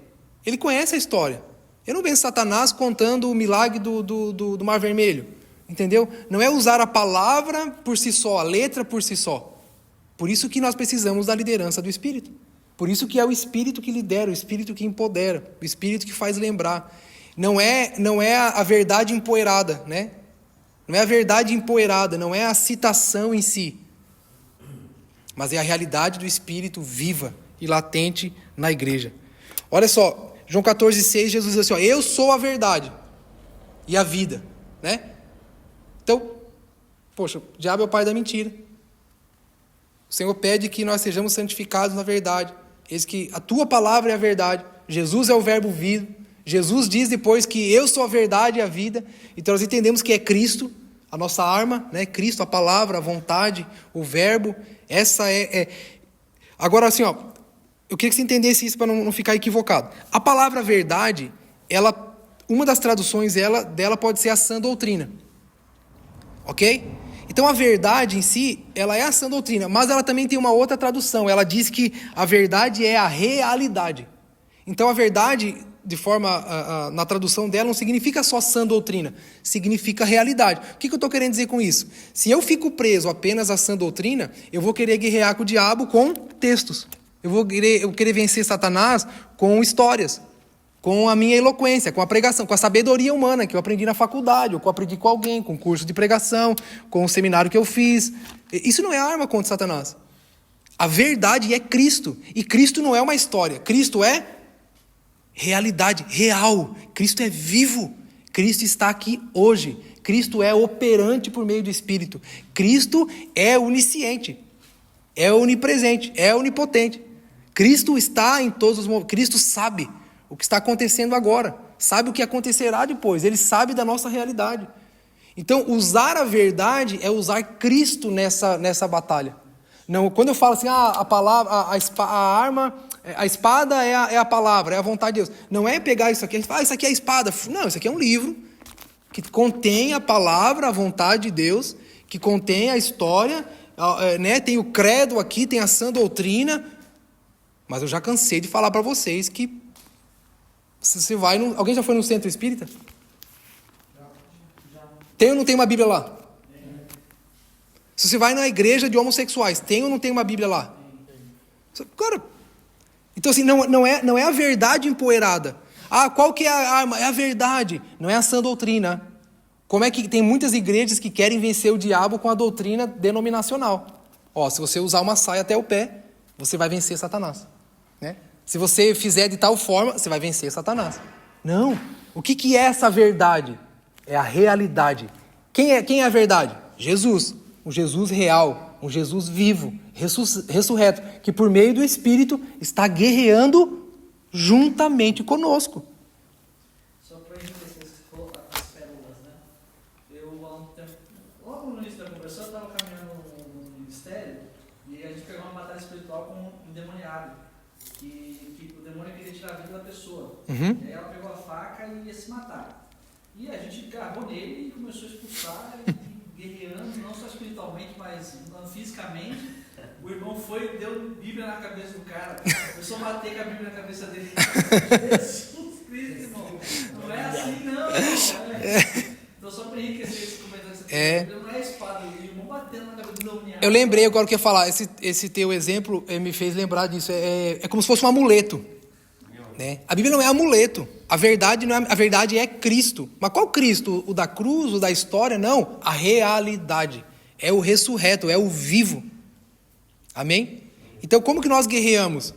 Ele conhece a história. Eu não venço Satanás contando o milagre do Mar Vermelho. Entendeu? Não é usar a palavra por si só, a letra por si só. Por isso que nós precisamos da liderança do Espírito. Por isso que é o Espírito que lidera, o Espírito que empodera, o Espírito que faz lembrar. Não é a verdade empoeirada, né? Não é a verdade empoeirada, não é a citação em si, mas é a realidade do Espírito viva e latente na igreja. Olha só, João 14,6, Jesus diz assim, eu sou a verdade e a vida, né? Então, poxa, o diabo é o pai da mentira. O Senhor pede que nós sejamos santificados na verdade. Eis que a tua palavra é a verdade. Jesus é o verbo vivo. Jesus diz depois que eu sou a verdade e a vida. Então nós entendemos que é Cristo, a nossa arma, né? Cristo, a palavra, a vontade, o verbo. Essa Agora assim, eu queria que você entendesse isso para não ficar equivocado. A palavra verdade, uma das traduções dela pode ser a sã doutrina. Ok? Então a verdade em si, ela é a sã doutrina, mas ela também tem uma outra tradução. Ela diz que a verdade é a realidade. Então a verdade, na tradução dela, não significa só sã doutrina, significa realidade. O que eu estou querendo dizer com isso? Se eu fico preso apenas à sã doutrina, eu vou querer guerrear com o diabo com textos. Eu vou querer vencer Satanás com histórias, com a minha eloquência, com a pregação, com a sabedoria humana que eu aprendi na faculdade, ou que eu aprendi com alguém, com curso de pregação, com o seminário que eu fiz. Isso não é arma contra Satanás. A verdade é Cristo. E Cristo não é uma história. Cristo é realidade, real. Cristo é vivo. Cristo está aqui hoje. Cristo é operante por meio do Espírito. Cristo é onisciente. É onipresente. É onipotente. Cristo está em todos os momentos. Cristo sabe o que está acontecendo agora. Sabe o que acontecerá depois. Ele sabe da nossa realidade. Então, usar a verdade é usar Cristo nessa batalha. Não, quando eu falo assim, a palavra, a arma, a espada é a palavra, é a vontade de Deus. Não é pegar isso aqui, isso aqui é a espada. Não, isso aqui é um livro que contém a palavra, a vontade de Deus, que contém a história, né? Tem o credo aqui, tem a sã doutrina. Mas eu já cansei de falar para vocês que Você vai alguém já foi no centro espírita? Tem ou não tem uma Bíblia lá? Se você vai na igreja de homossexuais, tem ou não tem uma Bíblia lá? Cara, então assim, não é a verdade empoeirada. Qual que é a arma? É a verdade, não é a sã doutrina. Como é que tem muitas igrejas que querem vencer o diabo com a doutrina denominacional? Se você usar uma saia até o pé, você vai vencer Satanás, né? Se você fizer de tal forma, você vai vencer Satanás. Não. O que é essa verdade? É a realidade. Quem é a verdade? Jesus. Um Jesus real, um Jesus vivo, ressurreto, que por meio do Espírito está guerreando juntamente conosco. Só para enriquecer as pérolas, né? Eu, há um tempo, logo no início da conversa, eu estava caminhando no ministério e a gente pegou uma batalha espiritual com um endemoniado, que o demônio queria tirar a vida da pessoa. E aí ela pegou a faca e ia se matar. E a gente agarrou nele e começou a expulsar, guerreando, não só espiritualmente, mas fisicamente. O irmão foi e deu Bíblia na cabeça do cara. Começou a bater com a Bíblia na cabeça dele. Jesus Cristo, irmão. Não é assim, não. Então, só para enriquecer esse comentário que você tem, não é espada, o irmão batendo na cabeça do demoniado. Eu lembrei agora o que eu ia falar. Esse teu exemplo me fez lembrar disso. É como se fosse um amuleto. Né? A Bíblia não é amuleto. A verdade é Cristo. Mas qual Cristo? O da cruz, o da história? Não. A realidade. É o ressurreto, é o vivo. Amém? Então, como que nós guerreamos?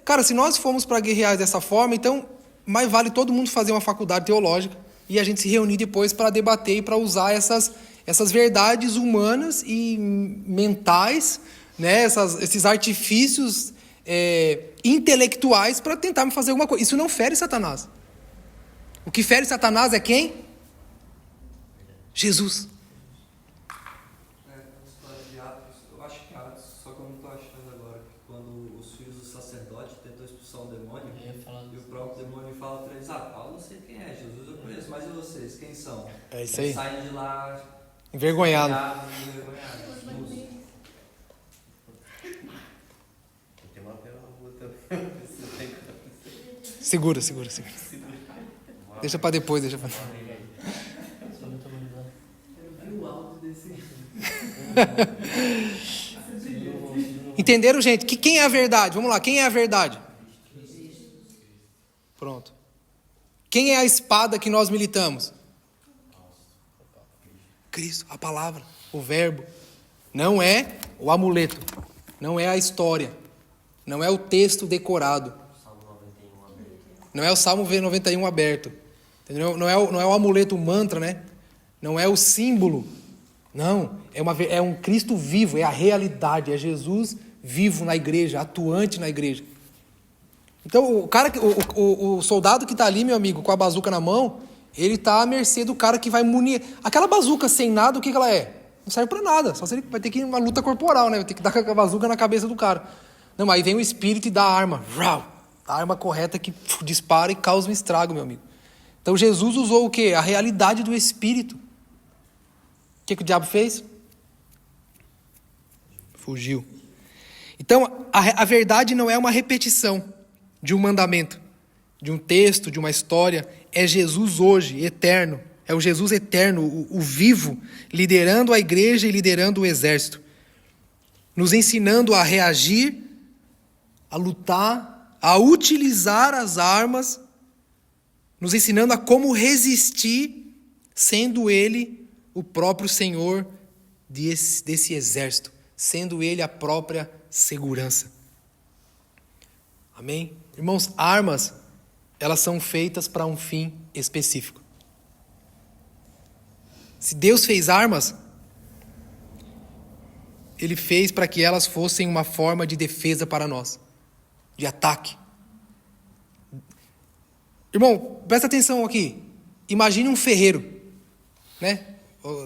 Cara, se nós formos para guerrear dessa forma, então, mais vale todo mundo fazer uma faculdade teológica e a gente se reunir depois para debater e para usar essas verdades humanas e mentais, né? Esses artifícios intelectuais para tentar fazer alguma coisa. Isso não fere Satanás. O que fere Satanás é quem? Jesus. Eu acho que Atos, só que eu não estou achando agora, que quando os filhos do sacerdote tentam expulsar o demônio, e o próprio demônio fala para eles, Paulo, não sei quem é, Jesus eu conheço, mas e vocês, quem são? É isso aí. Saem de lá envergonhado. Segura. Deixa para depois, Entenderam, gente? Quem é a verdade? Vamos lá, quem é a verdade? Pronto. Quem é a espada que nós militamos? Cristo, a palavra, o verbo. Não é o amuleto, não é a história, não é o texto decorado, não é o Salmo 91 aberto, entendeu? Não é o amuleto, o mantra, né? Não é o símbolo, não, é um Cristo vivo, é a realidade, é Jesus vivo na igreja, atuante na igreja. Então, o soldado que está ali, meu amigo, com a bazuca na mão, ele está à mercê do cara que vai munir. Aquela bazuca sem nada, o que ela é? Não serve para nada, só se ele vai ter que ir uma luta corporal, né? Vai ter que dar com a bazuca na cabeça do cara. Não, aí vem o Espírito e dá a arma. A arma correta que dispara e causa um estrago, meu amigo. Então Jesus usou o quê? A realidade do Espírito. O que o diabo fez? Fugiu. Então, a verdade não é uma repetição de um mandamento, de um texto, de uma história. É Jesus hoje, eterno. É o Jesus eterno, o vivo, liderando a igreja e liderando o exército. Nos ensinando a reagir, a lutar, a utilizar as armas, nos ensinando a como resistir, sendo Ele o próprio Senhor desse exército, sendo Ele a própria segurança. Amém? Irmãos, armas, elas são feitas para um fim específico. Se Deus fez armas, Ele fez para que elas fossem uma forma de defesa para nós, de ataque. Irmão, presta atenção aqui. Imagine um ferreiro, né?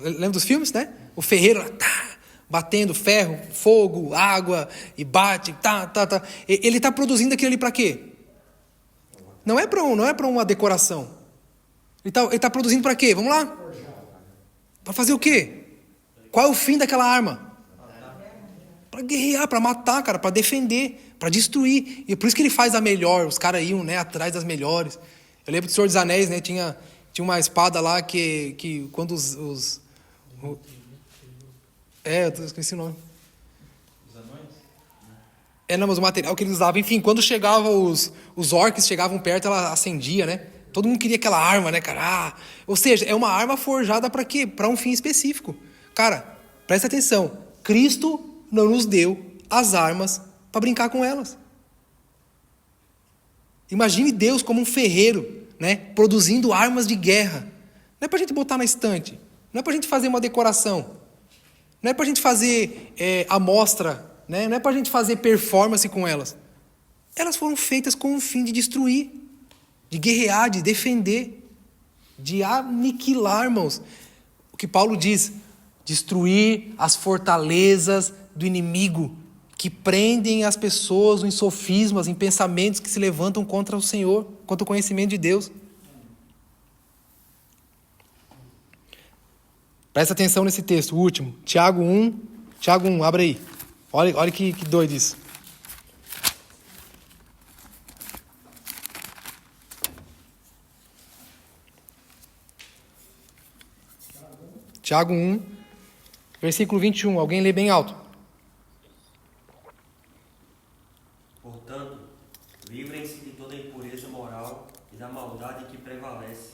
Lembra dos filmes, né? O ferreiro batendo ferro, fogo, água, e bate, Ele está produzindo aquilo ali para quê? Não é para uma decoração. Ele está produzindo para quê? Vamos lá. Para fazer o quê? Qual é o fim daquela arma? Para guerrear, para matar, cara, para defender, para destruir. E por isso que ele faz a melhor. Os caras iam, né, atrás das melhores. Eu lembro do Senhor dos Anéis, né? Tinha uma espada lá que quando eu esqueci o nome. Os anões? Não, mas o material que eles usavam. Enfim, quando chegavam os orcs, chegavam perto, ela acendia, né? Todo mundo queria aquela arma, né, cara? Ou seja, é uma arma forjada para quê? Para um fim específico. Cara, presta atenção. Cristo não nos deu as armas para brincar com elas. Imagine Deus como um ferreiro, né? Produzindo armas de guerra. Não é para a gente botar na estante. Não é para a gente fazer uma decoração. Não é para a gente fazer amostra, né? Não é para a gente fazer performance com elas. Elas foram feitas com o fim de destruir, de guerrear, de defender, de aniquilar, irmãos. O que Paulo diz, destruir as fortalezas do inimigo, que prendem as pessoas em sofismas, em pensamentos que se levantam contra o Senhor, contra o conhecimento de Deus. Presta atenção nesse texto, o último. Tiago 1, abre aí. Olha que doido isso. Tiago 1, versículo 21. Alguém lê bem alto. Portanto, livrem-se de toda impureza moral e da maldade que prevalece,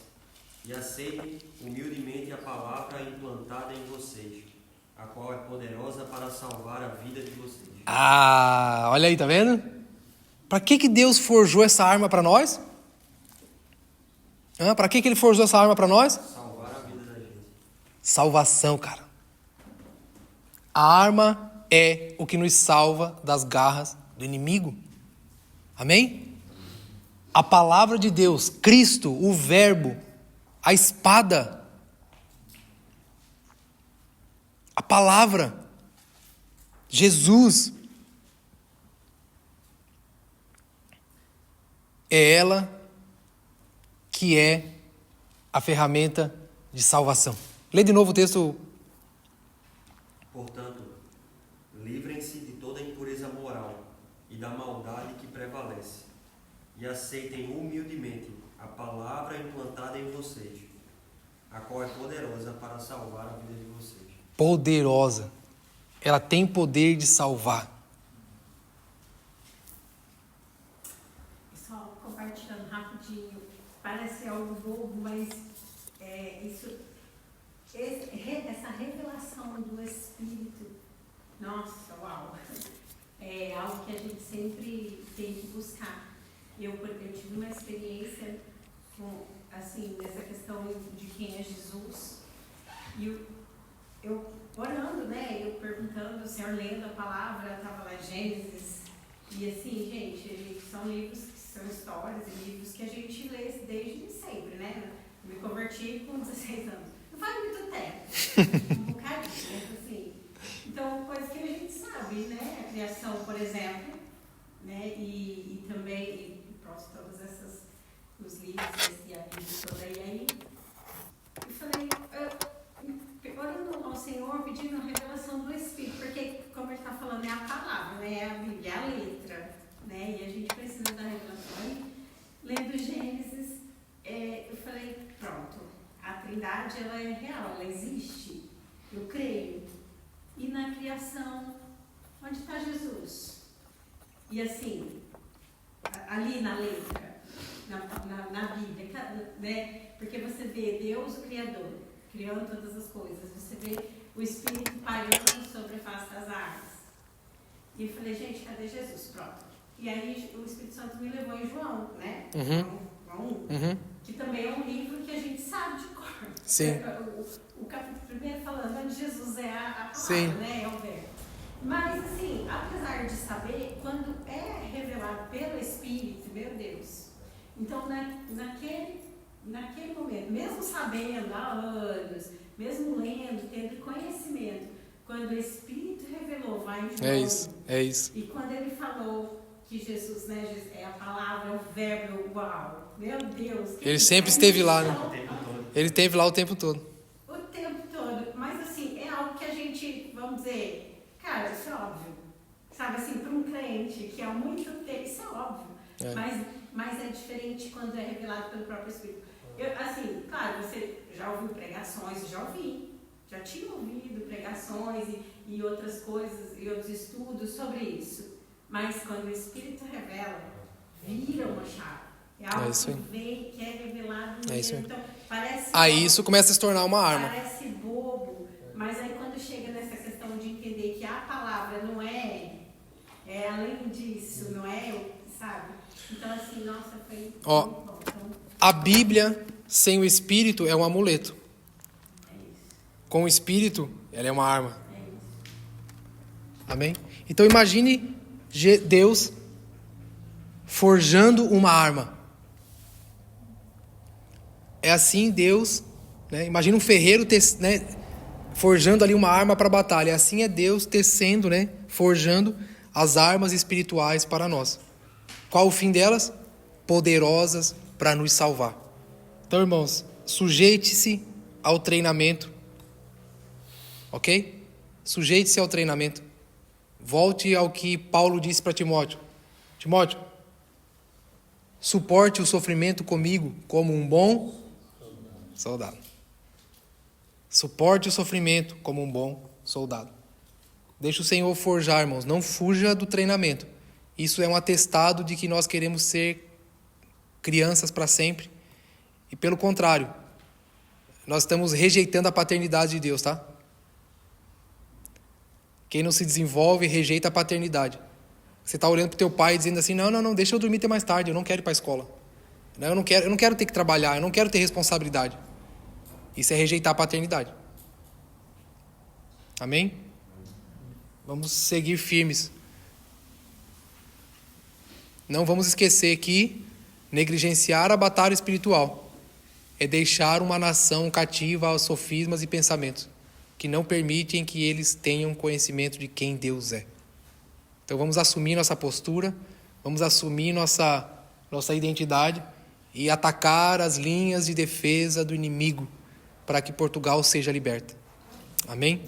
e aceitem humildemente a palavra implantada em vocês, a qual é poderosa para salvar a vida de vocês. Olha aí, tá vendo? Para que Deus forjou essa arma para nós? Para que Ele forjou essa arma para nós? Salvar a vida da gente. Salvação, cara. A arma é o que nos salva das garras do inimigo. Amém? A palavra de Deus, Cristo, o Verbo, a espada, a palavra, Jesus, é ela que é a ferramenta de salvação. Lê de novo o texto. Portanto, livrem-se de toda impureza moral e da maldade que prevalece, e aceitem humildemente a palavra implantada em vocês, a qual é poderosa para salvar a vida de vocês. Poderosa. Ela tem poder de salvar. Só compartilhando rapidinho, parece algo bobo, mas essa revelação do Espírito, nossa, uau, é algo que a gente sempre tem que buscar. Eu tive uma experiência nessa questão de quem é Jesus, e eu orando, né, eu perguntando, o Senhor lendo a palavra, estava lá Gênesis, e assim, gente, são livros que são histórias e livros que a gente lê desde sempre, né? Eu me converti com 16 anos. Não faz muito tempo, um bocadinho, mas assim. Então, coisa que a gente sabe, né? A criação, por exemplo, né? E também, todas essas, os livros e a Bíblia toda. E aí, eu falei, orando ao Senhor, pedindo a revelação do Espírito, porque, como ele está falando, é a palavra, né? É a Bíblia, é a letra, né? E a gente precisa da revelação. Aí, lendo Gênesis, eu falei, pronto, a Trindade, ela é real, ela existe, eu creio. E na criação, onde está Jesus? E assim, ali na letra, na Bíblia, né? Porque você vê Deus, o Criador, criando todas as coisas. Você vê o Espírito pairando sobre a face das águas. E eu falei, gente, cadê Jesus? Pronto. E aí o Espírito Santo me levou em João, né? João 1, que também é um livro que a gente sabe de cor. Sim. O capítulo 1 falando onde Jesus é a palavra, Sim. né? É o verbo. Mas, assim, apesar de saber, quando é revelado pelo Espírito, meu Deus, então naquele momento, mesmo sabendo há anos, mesmo lendo, tendo conhecimento, quando o Espírito revelou, vai em João. É isso. E quando ele falou que Jesus, né, é a palavra, é o verbo, uau, meu Deus. Ele sempre esteve lá, né? Ele esteve lá o tempo todo. O tempo todo. Mas, assim, é algo que a gente, vamos dizer, cara, isso é óbvio. Sabe assim, para um crente que há muito tempo, isso é óbvio, mas é diferente quando é revelado pelo próprio Espírito. Assim, claro, você já ouviu pregações, já tinha ouvido pregações e outras coisas, e outros estudos sobre isso. Mas quando o Espírito revela, vira uma chave. É algo que vem, que é revelado no Espírito. Então, parece aí bobo, isso começa a se tornar uma arma. Parece bobo, mas aí quando chega nessa questão de entender que a palavra não é além disso, não é, sabe? Então assim, nossa, foi muito bom. Então, a Bíblia sem o Espírito é um amuleto. Com o Espírito, ela é uma arma. Amém? Então imagine Deus forjando uma arma. É assim Deus, né? Imagina um ferreiro forjando ali uma arma para a batalha. Assim é Deus tecendo, né? Forjando as armas espirituais para nós. Qual o fim delas? Poderosas para nos salvar. Então, irmãos, sujeite-se ao treinamento. Ok? Sujeite-se ao treinamento. Volte ao que Paulo disse para Timóteo. Timóteo, suporte o sofrimento comigo como um bom soldado. Suporte o sofrimento como um bom soldado. Deixa o Senhor forjar, irmãos. Não fuja do treinamento. Isso é um atestado de que nós queremos ser crianças para sempre. E pelo contrário, nós estamos rejeitando a paternidade de Deus, tá? Quem não se desenvolve, rejeita a paternidade. Você está olhando para o teu pai dizendo assim, não, deixa eu dormir até mais tarde, eu não quero ir para a escola. Eu não quero ter que trabalhar, eu não quero ter responsabilidade. Isso é rejeitar a paternidade. Amém? Vamos seguir firmes. Não vamos esquecer que negligenciar a batalha espiritual é deixar uma nação cativa aos sofismas e pensamentos que não permitem que eles tenham conhecimento de quem Deus é. Então vamos assumir nossa postura, vamos assumir nossa identidade e atacar as linhas de defesa do inimigo para que Portugal seja liberta. Amém?